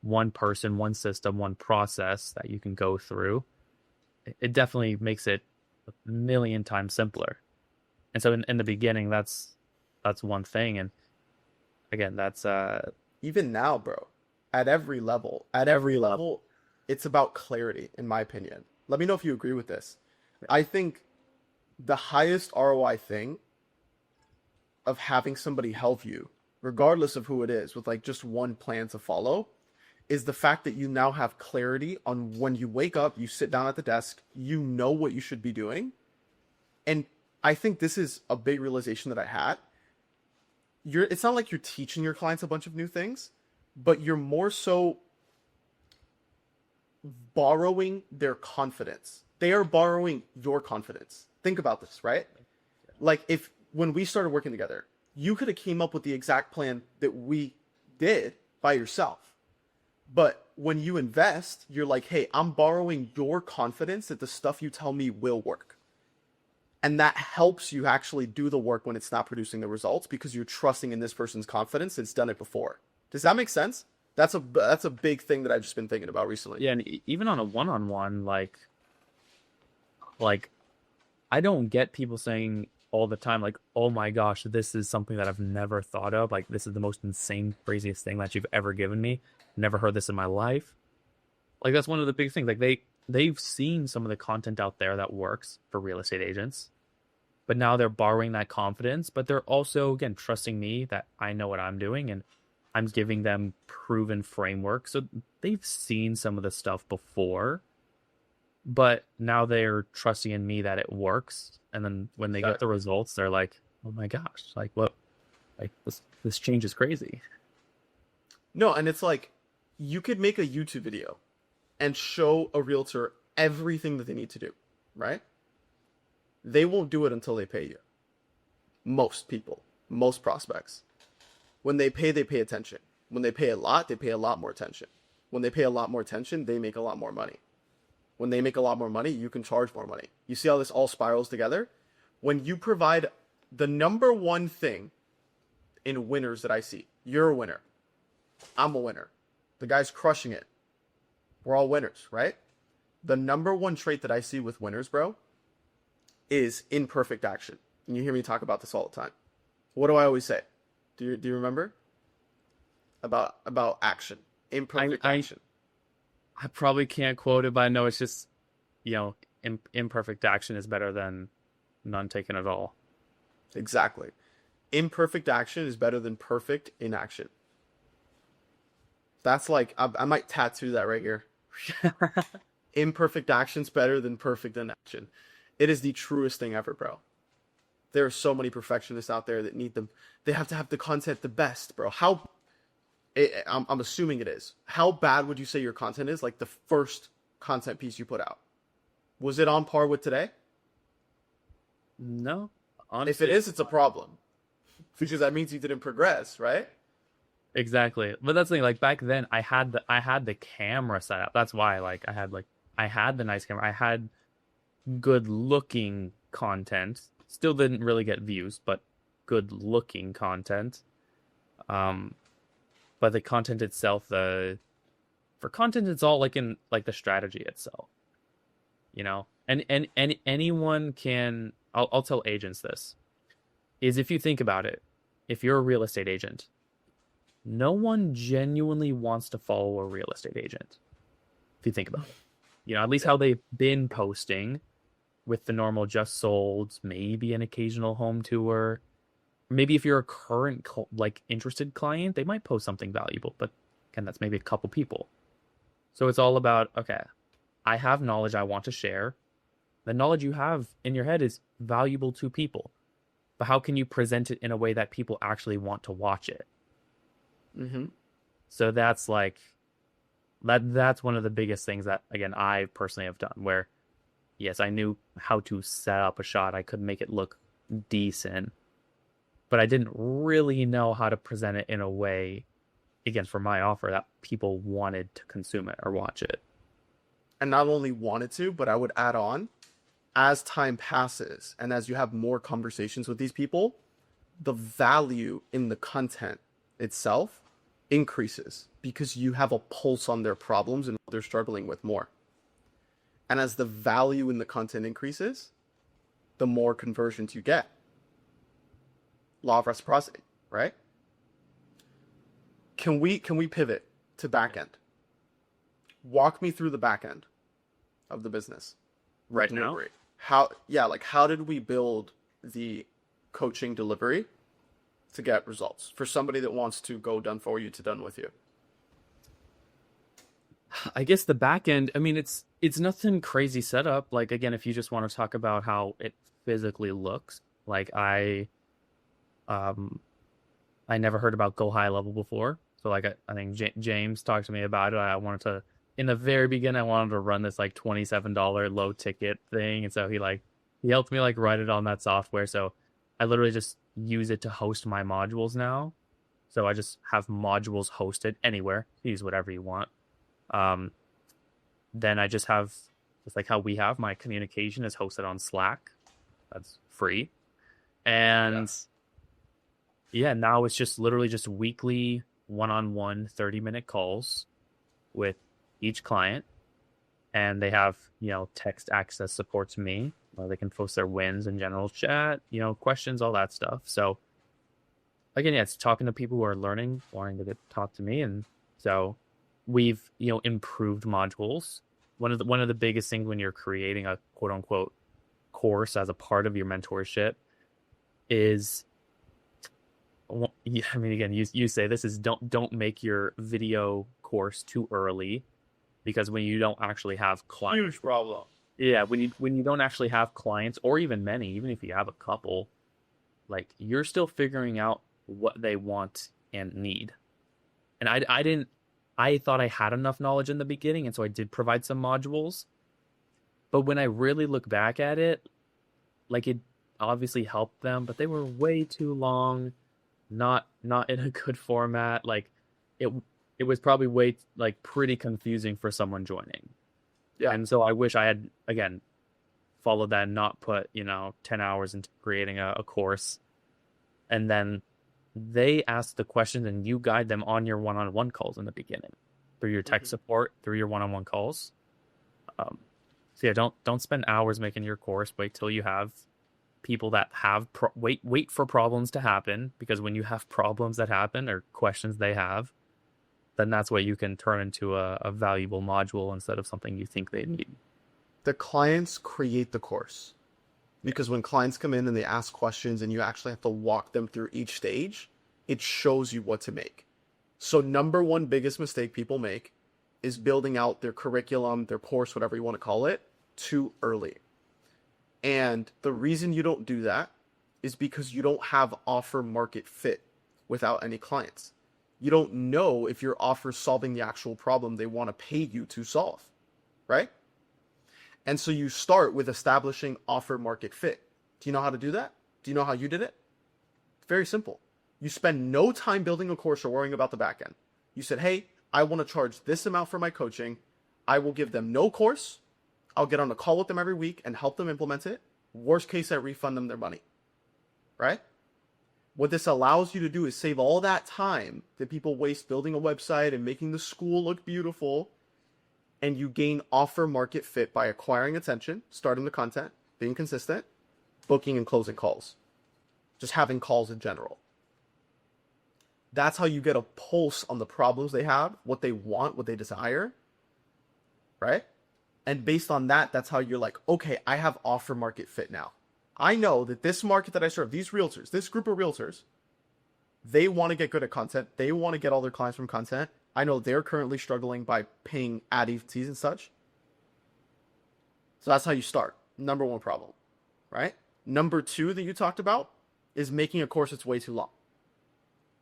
one person, one system, one process that you can go through, it definitely makes it a million times simpler. And so in the beginning, that's one thing. And again, that's Even now, bro, at every level, it's about clarity, in my opinion. Let me know if you agree with this. I think the highest ROI thing of having somebody help you, regardless of who it is, with like just one plan to follow, is the fact that you now have clarity on when you wake up, you sit down at the desk, you know what you should be doing. And I think this is a big realization that I had. It's not like you're teaching your clients a bunch of new things, but you're more so borrowing their confidence. They are borrowing your confidence. Think about this, right? Like if when we started working together, you could have came up with the exact plan that we did by yourself. But when you invest, you're like, hey, I'm borrowing your confidence that the stuff you tell me will work. And that helps you actually do the work when it's not producing the results because you're trusting in this person's confidence that's done it before. Does that make sense? That's a big thing that I've just been thinking about recently. yeah, and even on a one-on-one, like I don't get people saying all the time, like, oh my gosh, this is something that I've never thought of. Like, this is the most insane, craziest thing that you've ever given me. Never heard this in my life. Like, that's one of the big things. Like, they've seen some of the content out there that works for real estate agents, but now they're borrowing that confidence, but they're also, again, trusting me that I know what I'm doing and I'm giving them proven framework. So they've seen some of the stuff before, but now they're trusting in me that it works. And then when they get the results, they're like, "Oh my gosh! Like what? Like this change is crazy." No, and it's like you could make a YouTube video and show a realtor everything that they need to do, right? They won't do it until they pay you. Most people, most prospects. When they pay attention. When they pay a lot, they pay a lot more attention. When they pay a lot more attention, they make a lot more money. When they make a lot more money, you can charge more money. You see how this all spirals together? When you provide the number one thing in winners that I see, you're a winner. I'm a winner. The guy's crushing it. We're all winners, right? The number one trait that I see with winners, bro, is imperfect action. And you hear me talk about this all the time. What do I always say? Do you remember? About action. Imperfect action. I probably can't quote it, but I know it's just, imperfect action is better than none taken at all. Exactly. Imperfect action is better than perfect inaction. That's like, I might tattoo that right here. Imperfect action's better than perfect inaction. It is the truest thing ever, bro. There are so many perfectionists out there that need them. They have to have the content the best, bro. I'm assuming it is. How bad would you say your content is? Like the first content piece you put out. Was it on par with today? No. Honestly, if it is, it's a problem. Because that means you didn't progress, right? Exactly. But that's the thing, like back then I had the camera set up. That's why I had the nice camera. I had good looking content. Still didn't really get views, but good looking content. But the content itself, for content, it's all like in like the strategy itself, and anyone can. I'll tell agents this is if you think about it, if you're a real estate agent, no one genuinely wants to follow a real estate agent. If you think about it, at least how they've been posting with the normal just sold, maybe an occasional home tour. Maybe if you're a current interested client, they might post something valuable, but again, that's maybe a couple people. So it's all about, okay, I have knowledge I want to share. The knowledge you have in your head is valuable to people, but how can you present it in a way that people actually want to watch it? Mm-hmm. So that's that's one of the biggest things that, again, I personally have done where, yes, I knew how to set up a shot. I could make it look decent, but I didn't really know how to present it in a way, again, for my offer that people wanted to consume it or watch it. And not only wanted to, but I would add on, as time passes and as you have more conversations with these people, the value in the content itself increases because you have a pulse on their problems and what they're struggling with more. And as the value in the content increases, the more conversions you get. Law of reciprocity, right? Can we pivot to back end? Walk me through the back end of the business. Right now? Delivery. How did we build the coaching delivery to get results for somebody that wants to go done for you to done with you? I guess the back end, I mean, it's nothing crazy setup. Like again, if you just want to talk about how it physically looks, like um I never heard about Go High Level before. So like I think James talked to me about it. I wanted to in the very beginning I wanted to run this like $27 low ticket thing, and so he helped me like write it on that software. So I literally just use it to host my modules now. So I just have modules hosted anywhere. Use whatever you want. Um, then I just have just like how we have my communication is hosted on Slack. That's free. And yeah, now it's just literally just weekly one-on-one 30-minute calls with each client. And they have, text access support to me where they can post their wins in general chat, questions, all that stuff. So again, yeah, it's talking to people who are learning, wanting to get talk to me. And so we've, improved modules. One of the biggest things when you're creating a quote unquote course as a part of your mentorship is, I mean, again, you say this is don't make your video course too early, because when you don't actually have clients, Huge problem. yeah, when you don't actually have clients, or even many, even if you have a couple, like you're still figuring out what they want and need. And I thought I had enough knowledge in the beginning, and so I did provide some modules. But when I really look back at it, like it obviously helped them, but they were way too long, not in a good format. Like it it was probably way like pretty confusing for someone joining. Yeah. And so I wish I had again followed that and not put, 10 hours into creating a course. And then they ask the questions and you guide them on your one-on-one calls in the beginning through your tech support, through your one-on-one calls. So yeah, don't spend hours making your course. Wait till you have people that have wait for problems to happen, because when you have problems that happen or questions they have, then that's what you can turn into a valuable module instead of something you think they need. The clients create the course, because when clients come in and they ask questions and you actually have to walk them through each stage, it shows you what to make. So number one biggest mistake people make is building out their curriculum, their course, whatever you want to call it, too early. And the reason you don't do that is because you don't have offer market fit without any clients. You don't know if your offer is solving the actual problem they want to pay you to solve, right? And so you start with establishing offer market fit. Do you know how to do that? Do you know how you did it? Very simple. You spend no time building a course or worrying about the back end. You said, hey, I want to charge this amount for my coaching. I will give them no course. I'll get on a call with them every week and help them implement it. Worst case, I refund them their money, right? What this allows you to do is save all that time that people waste building a website and making the school look beautiful. And you gain offer market fit by acquiring attention, starting the content, being consistent, booking and closing calls, just having calls in general. That's how you get a pulse on the problems they have, what they want, what they desire, right? And based on that, that's how you're like, okay, I have offer market fit now. I know that this market that I serve, these realtors, this group of realtors, they want to get good at content. They want to get all their clients from content. I know they're currently struggling by paying ad fees and such. So that's how you start. Number one problem, right? Number two that you talked about is making a course that's way too long.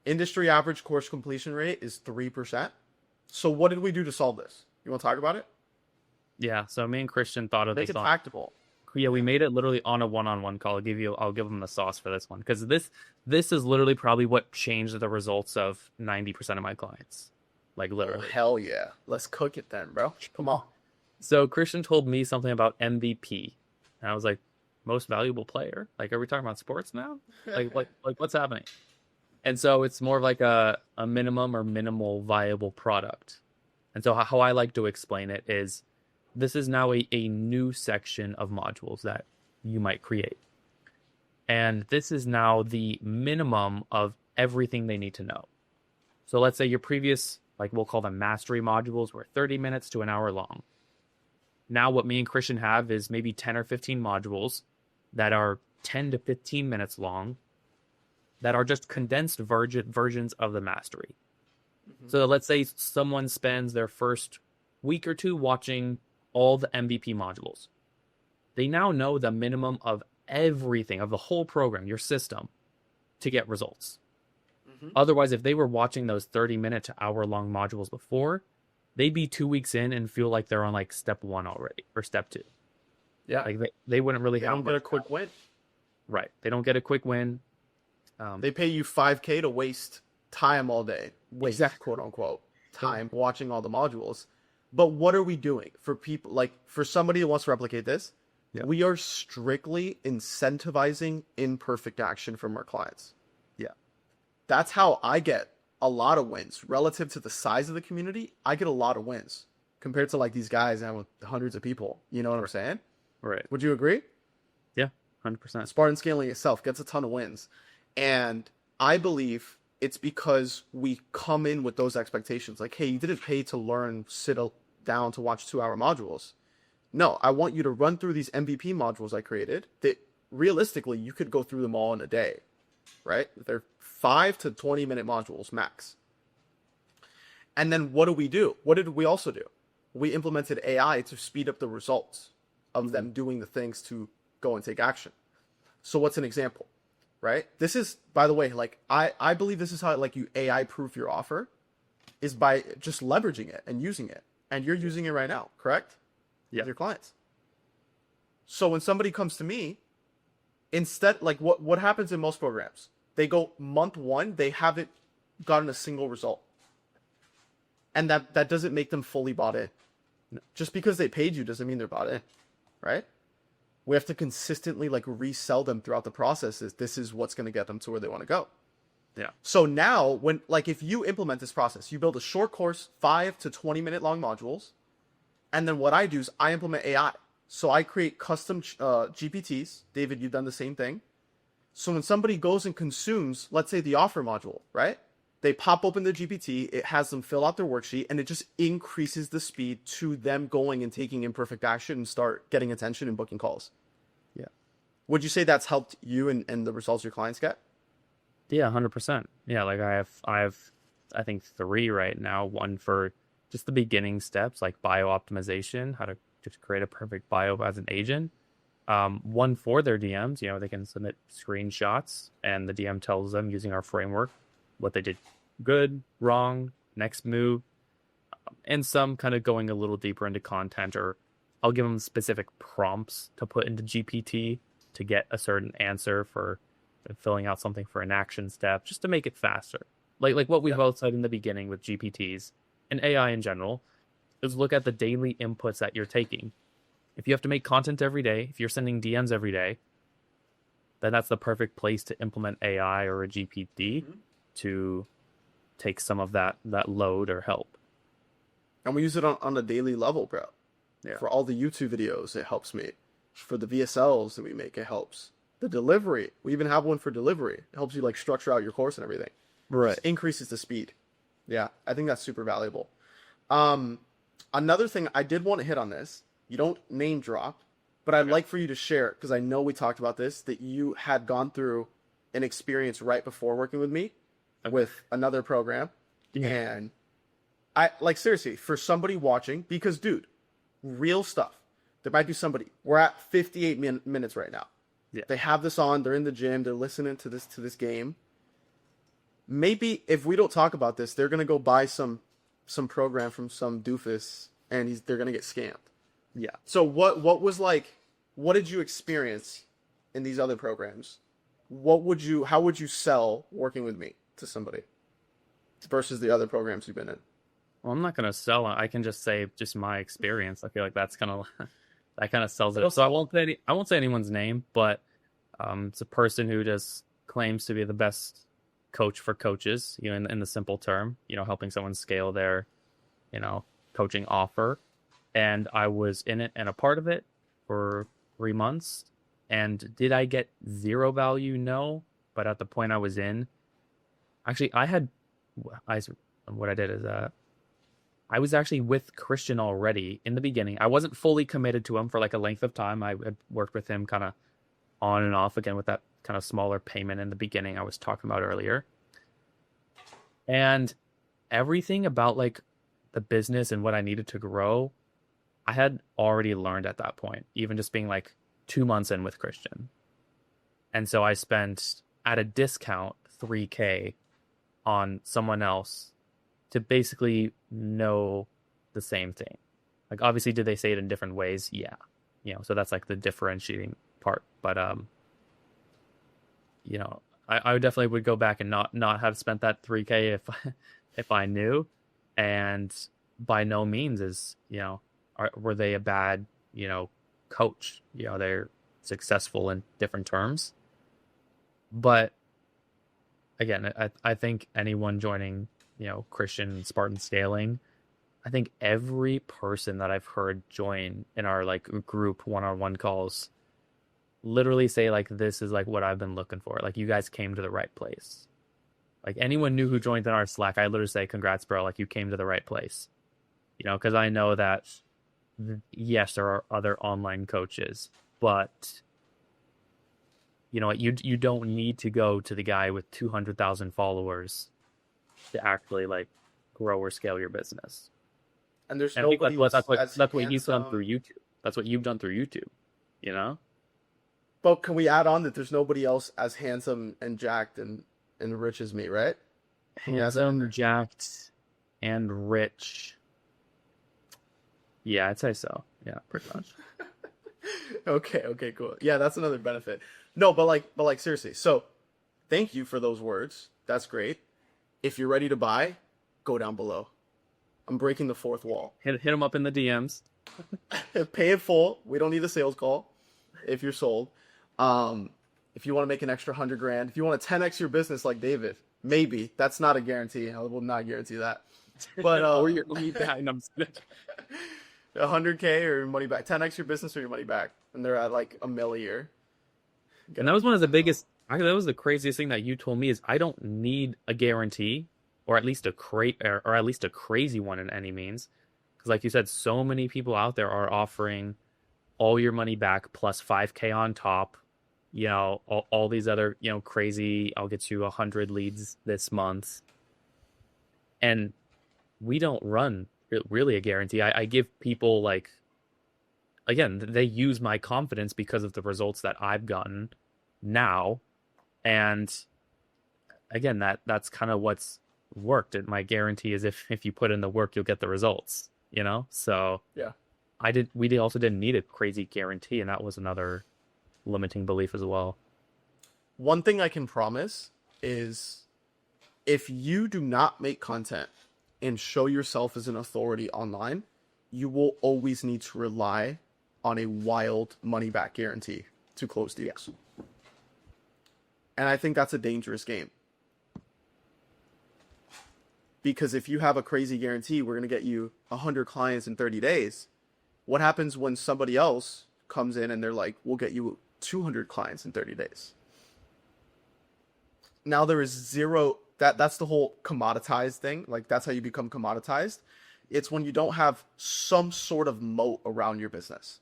Industry average course completion rate is 3%. So what did we do to solve this? You want to talk about it? Yeah, so me and Christian thought of Make this it tractable. Yeah, we made it literally on a one-on-one call. I'll give them the sauce for this one, because this is literally probably what changed the results of 90% of my clients. Like literally. Oh, hell yeah. Let's cook it then, bro. Come on. So Christian told me something about MVP. And I was like, most valuable player? Like, are we talking about sports now? Like what's happening? And so it's more of like a minimum or minimal viable product. And so how I like to explain it is this is now a new section of modules that you might create. And this is now the minimum of everything they need to know. So let's say your previous, like we'll call them mastery modules, were 30 minutes to an hour long. Now what me and Christian have is maybe 10 or 15 modules that are 10 to 15 minutes long that are just condensed versions of the mastery. Mm-hmm. So let's say someone spends their first week or two watching all the MVP modules. They now know the minimum of everything, of the whole program, your system, to get results. Mm-hmm. Otherwise, if they were watching those 30-minute to hour-long modules before, they'd be 2 weeks in and feel like they're on like step 1 already, or step 2. Yeah. Like they wouldn't really they have don't get a quick win. Right. They don't get a quick win. They pay you $5,000 to waste time all day. Waste, exactly. Quote unquote, time watching all the modules. But what are we doing for people, like for somebody who wants to replicate this? Yeah. We are strictly incentivizing imperfect action from our clients. Yeah. That's how I get a lot of wins relative to the size of the community. I get a lot of wins compared to like these guys and with hundreds of people. You know what I'm saying? Right. Would you agree? Yeah, 100%. Spartan Scaling itself gets a ton of wins. And I believe it's because we come in with those expectations. Like, hey, you didn't pay to learn, sit down to watch 2-hour modules. No, I want you to run through these MVP modules I created that realistically you could go through them all in a day, right? They're 5 to 20-minute modules max. And then what do? What did we also do? We implemented AI to speed up the results of them doing the things to go and take action. So what's an example, right? This is, by the way, like I believe this is how like you AI proof your offer is by just leveraging it and using it. And you're using it right now, correct? Yeah. With your clients. So when somebody comes to me, instead, like what happens in most programs, they go month 1, they haven't gotten a single result. And that doesn't make them fully bought in. Just because they paid you doesn't mean they're bought in, right? We have to consistently like resell them throughout the process. This is what's going to get them to where they want to go. Yeah. So now when, like, if you implement this process, you build a short course, 5 to 20-minute long modules. And then what I do is I implement AI. So I create custom GPTs. David, you've done the same thing. So when somebody goes and consumes, let's say the offer module, right? They pop open the GPT, it has them fill out their worksheet, and it just increases the speed to them going and taking imperfect action and start getting attention and booking calls. Yeah. Would you say that's helped you and the results your clients get? Yeah, 100%. Yeah, like I have I think 3 right now. One for just the beginning steps, like bio optimization, how to just create a perfect bio as an agent. One for their DMs, they can submit screenshots and the DM tells them using our framework what they did good, wrong, next move, and some kind of going a little deeper into content, or I'll give them specific prompts to put into GPT to get a certain answer for filling out something for an action step, just to make it faster. Like what we both said in the beginning with GPTs and AI in general, is look at the daily inputs that you're taking. If you have to make content every day, if you're sending DMs every day, then that's the perfect place to implement AI or a GPT to take some of that load or help. And we use it on a daily level, bro. Yeah. For all the YouTube videos, it helps me. For the VSLs that we make, it helps. The delivery, we even have one for delivery. It helps you like structure out your course and everything. Right. Just increases the speed. Yeah, I think that's super valuable. Another thing, I did want to hit on this. You don't name drop, but I'd like for you to share, because I know we talked about this, that you had gone through an experience right before working with me with another program. Yeah. And I, like, seriously, for somebody watching, because, dude, real stuff. There might be somebody. We're at 58 minutes right now. Yeah. They have this on. They're in the gym. They're listening to this game. Maybe if we don't talk about this, they're gonna go buy some program from some doofus, and they're gonna get scammed. Yeah. So what was like? What did you experience in these other programs? How would you sell working with me to somebody versus the other programs you've been in? Well, I'm not gonna sell it. I can just say just my experience. I feel like that's kind of that kind of sells it. So I won't say anyone's name, but it's a person who just claims to be the best coach for coaches, in the simple term, helping someone scale their, you know, coaching offer. And I was in it and a part of it for 3 months. And did I get zero value? No. But at the point I was in, actually, I, what I did is, I was actually with Christian already in the beginning. I wasn't fully committed to him for like a length of time. I had worked with him kind of on and off again with that kind of smaller payment in the beginning I was talking about earlier. And everything about like the business and what I needed to grow, I had already learned at that point, even just being like 2 months in with Christian. And so I spent at a discount $3K on someone else to basically know the same thing. Like obviously did they say it in different ways? Yeah. So that's like the differentiating part. But I definitely would go back and not have spent that 3K if I knew. And by no means were they a bad, coach. They're successful in different terms. But again, I think anyone joining, Christian Spartan Scaling, I think every person that I've heard join in our like group one-on-one calls literally say like, this is like what I've been looking for. Like you guys came to the right place. Like anyone new who joined in our Slack, I literally say, congrats, bro. Like you came to the right place, because I know that yes, there are other online coaches, but you know what? You don't need to go to the guy with 200,000 followers to actually like grow or scale your business. And there's And I think nobody that's what you've done handsome. through YouTube. That's what you've done through YouTube. You know, But can we add on that there's nobody else as handsome and jacked and rich as me, right? handsome, jacked, and rich. Yeah, I'd say so. Yeah, pretty much. Okay, cool. Yeah, that's another benefit. No, but like seriously. So, thank you for those words. That's great. If you're ready to buy, go down below. I'm breaking the fourth wall. Hit him up in the DMs. Pay it full. We don't need a sales call if you're sold. If you want to make an extra 100 grand, if you want to 10x your business like David, maybe. That's not a guarantee. I will not guarantee that. But Or your money back. No, I'm just kidding. 100K or your money back. 10x your business or your money back. And they're at like $1 million a year. And that was one of the biggest. Actually, that was the craziest thing that you told me is I don't need a guarantee, or at least or at least a crazy one in any means, because like you said, so many people out there are offering all your money back plus 5K on top. All these other crazy. I'll get you 100 leads this month, and we don't run really a guarantee. I give people like, again, they use my confidence because of the results that I've gotten now. And again, that's kind of what's worked. And my guarantee is if you put in the work, you'll get the results, So Yeah. we also didn't need a crazy guarantee. And that was another limiting belief as well. One thing I can promise is if you do not make content and show yourself as an authority online, you will always need to rely on a wild money back guarantee to close deals. And I think that's a dangerous game. Because if you have a crazy guarantee, we're going to get you 100 clients in 30 days. What happens when somebody else comes in and they're like, we'll get you 200 clients in 30 days? Now there is zero, that's the whole commoditized thing. Like that's how you become commoditized. It's when you don't have some sort of moat around your business,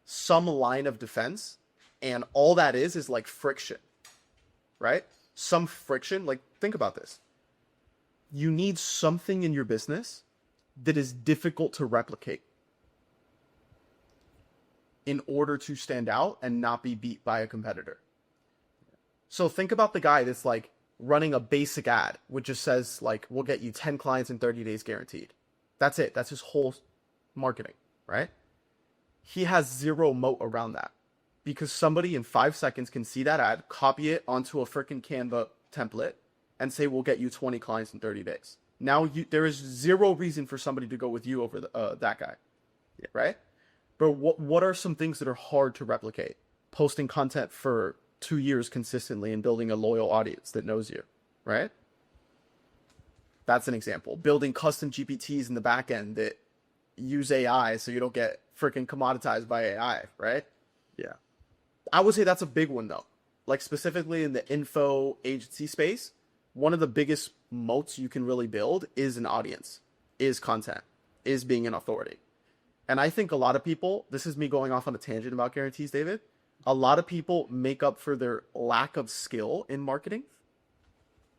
some line of defense, and all that is like friction, right? Some friction. Like think about this. You need something in your business that is difficult to replicate in order to stand out and not be beat by a competitor. So think about the guy that's like running a basic ad, which just says like, we'll get you 10 clients in 30 days guaranteed. That's it. That's his whole marketing, right? He has zero moat around that because somebody in 5 seconds can see that ad, copy it onto a freaking Canva template and say, we'll get you 20 clients in 30 days. Now there is zero reason for somebody to go with you over that guy, right? But what are some things that are hard to replicate? Posting content for 2 years consistently and building a loyal audience that knows you. right? That's an example. Building custom GPTs in the back end that use AI so you don't get freaking commoditized by AI, right? Yeah. I would say that's a big one though. Like specifically in the info agency space, one of the biggest moats you can really build is an audience, is content, is being an authority. And I think a lot of people, this is me going off on a tangent about guarantees, David. A lot of people make up for their lack of skill in marketing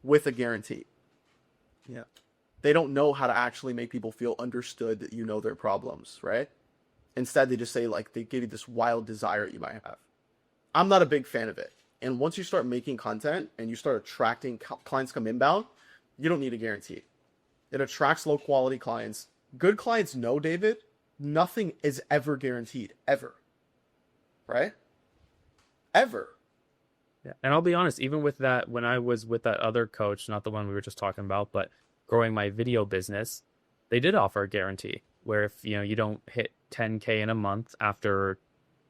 with a guarantee. Yeah. They don't know how to actually make people feel understood that you know their problems, right? Instead, they just say, like, they give you this wild desire you might have. I'm not a big fan of it. And once you start making content and you start attracting clients come inbound, you don't need a guarantee. It attracts low quality clients. Good clients know, David, nothing is ever guaranteed, ever. Right? Ever. Yeah. And I'll be honest, even with that, when I was with that other coach, not the one we were just talking about, but growing my video business, they did offer a guarantee where if you don't hit 10K in a month after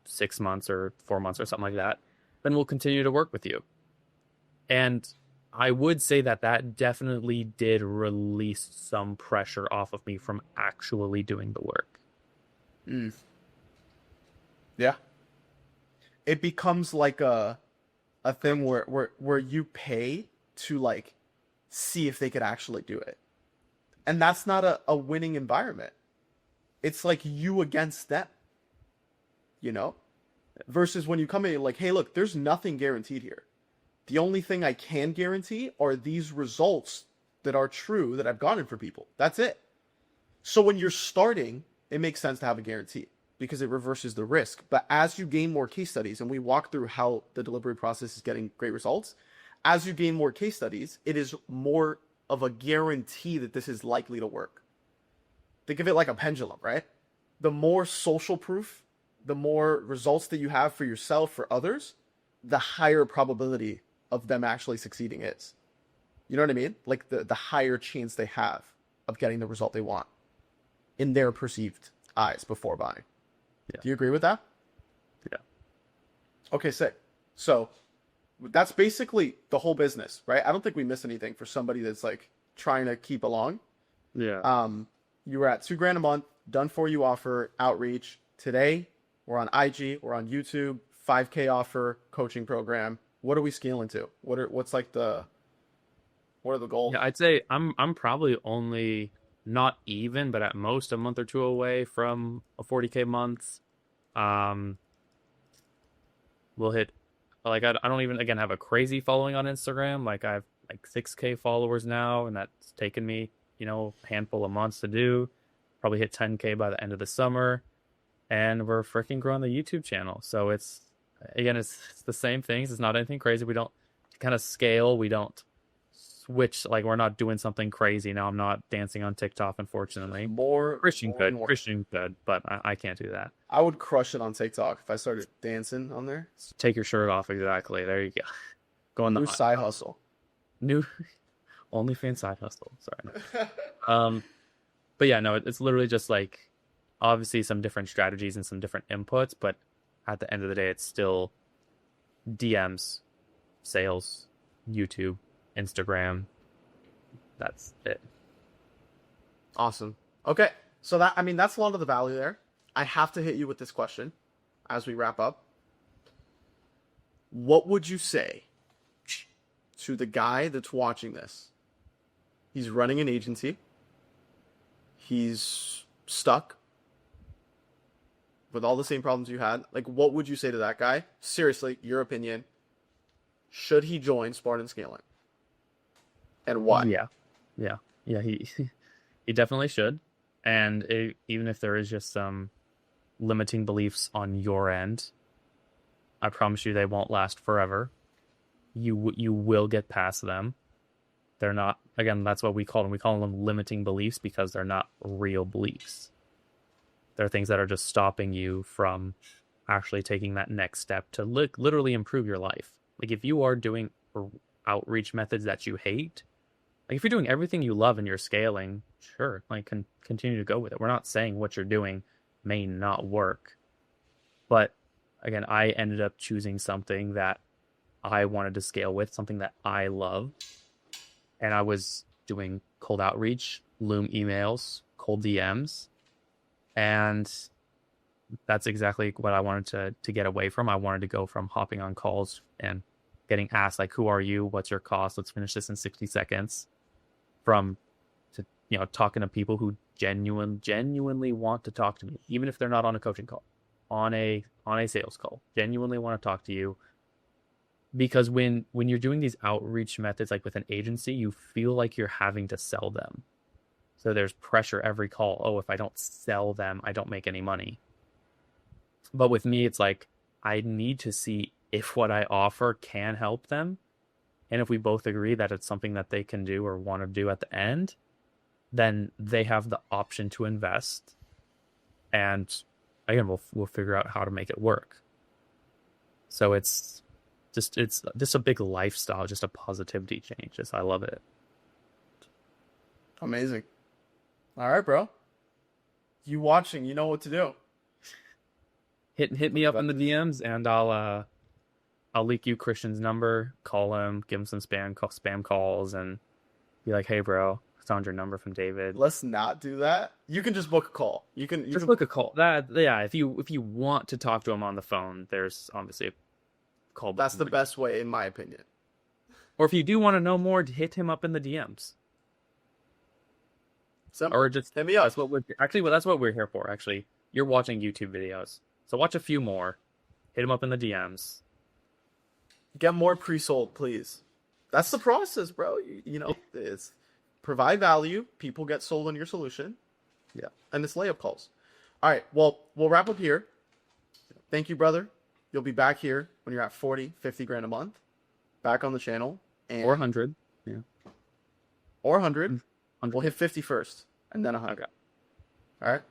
6 months or 4 months or something like that, then we'll continue to work with you. And I would say that that definitely did release some pressure off of me from actually doing the work. Mm. Yeah. It becomes like a thing where you pay to like see if they could actually do it. And that's not a winning environment. It's like you against them, you know? Versus when you come in, you're like, hey, look, there's nothing guaranteed here. The only thing I can guarantee are these results that are true that I've gotten for people. That's it. So when you're starting, it makes sense to have a guarantee because it reverses the risk. But as you gain more case studies, and we walk through how the delivery process is getting great results, as you gain more case studies, it is more of a guarantee that this is likely to work. Think of it like a pendulum, right? The more social proof, the more results that you have for yourself, for others, the higher probability of them actually succeeding is. You know what I mean? Like the higher chance they have of getting the result they want in their perceived eyes before buying. Yeah. Do you agree with that? Yeah. Okay, sick. So that's basically the whole business, right? I don't think we miss anything for somebody that's like trying to keep along. Yeah. You were at $2,000 a month, done for you offer, outreach. Today, we're on IG, we're on YouTube, 5K offer, coaching program. What are we scaling to? What are the goals? Yeah, I'd say I'm probably only not even, but at most a month or two away from a 40K month. Um, we'll hit like I don't even again have a crazy following on Instagram. Like I have like 6K followers now, and that's taken me, a handful of months to do. Probably hit 10K by the end of the summer, and we're freaking growing the YouTube channel. So it's the same things. It's not anything crazy. We don't kind of scale. We don't switch, like we're not doing something crazy now. I'm not dancing on TikTok, unfortunately. Christian could, but I can't do that. I would crush it on TikTok if I started dancing on there. Take your shirt off, exactly. There you go. Go on the New side hustle. New OnlyFans side hustle. Sorry. But yeah, no, it's literally just like obviously some different strategies and some different inputs, but at the end of the day, it's still DMs, sales, YouTube, Instagram. That's it. Awesome. Okay. So that's a lot of the value there. I have to hit you with this question as we wrap up. What would you say to the guy that's watching this? He's running an agency. He's stuck with all the same problems you had. Like, what would you say to that guy? Seriously, your opinion. Should he join Spartan Scaling? And why? Yeah. He definitely should. And even if there is just some limiting beliefs on your end, I promise you they won't last forever. You will get past them. They're not, again, that's what we call them. We call them limiting beliefs because they're not real beliefs. They're things that are just stopping you from actually taking that next step to literally improve your life. Like if you are doing outreach methods that you hate, like if you're doing everything you love and you're scaling, sure, like continue to go with it. We're not saying what you're doing may not work. But again, I ended up choosing something that I wanted to scale with, something that I love. and I was doing cold outreach, Loom emails, cold DMs, and that's exactly what I wanted to get away from. I wanted to go from hopping on calls and getting asked like, "Who are you? What's your cost? Let's finish this in 60 seconds." From to talking to people who genuinely want to talk to me, even if they're not on a coaching call, on a sales call, genuinely want to talk to you. Because when you're doing these outreach methods like with an agency, you feel like you're having to sell them. So there's pressure every call. Oh, if I don't sell them, I don't make any money. But with me, it's like I need to see if what I offer can help them. And if we both agree that it's something that they can do or want to do at the end, then they have the option to invest. And again, we'll figure out how to make it work. So it's just a big lifestyle, just a positivity change. I love it. Amazing. All right, bro. You watching, you know what to do. Hit me up in the DMs, and I'll leak you Christian's number, call him, give him some spam calls, and be like, "Hey, bro, found your number from David." Let's not do that. You can just book a call. You can Book a call. If you want to talk to him on the phone, there's obviously a call. That's the best way, in my opinion. Or if you do want to know more, hit him up in the DMs. Simple. Or just hit me up. That's what we're here for. Actually, you're watching YouTube videos, so watch a few more. Hit him up in the DMs. Get more pre-sold, please. That's the process, bro. You know, it's provide value. People get sold on your solution. Yeah. And it's layup calls. All right. Well, we'll wrap up here. Thank you, brother. You'll be back here when you're at 40, 50 grand a month. Back on the channel. Or 100. Yeah. Or 100. We'll hit 50 first. And then 100. Okay. All right.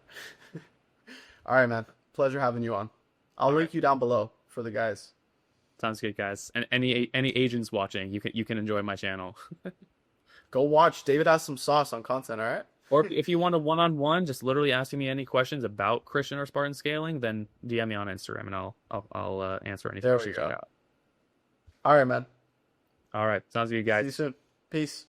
All right, man. Pleasure having you on. I'll link you down below for the guys. Sounds good, guys. And any agents watching, you can enjoy my channel. Go watch. David has some sauce on content, all right? Or if you want a one-on-one, just literally asking me any questions about Christian or Spartan scaling, then DM me on Instagram and I'll answer any There we questions go. you got. All right, man. All right. Sounds good, guys. See you soon. Peace.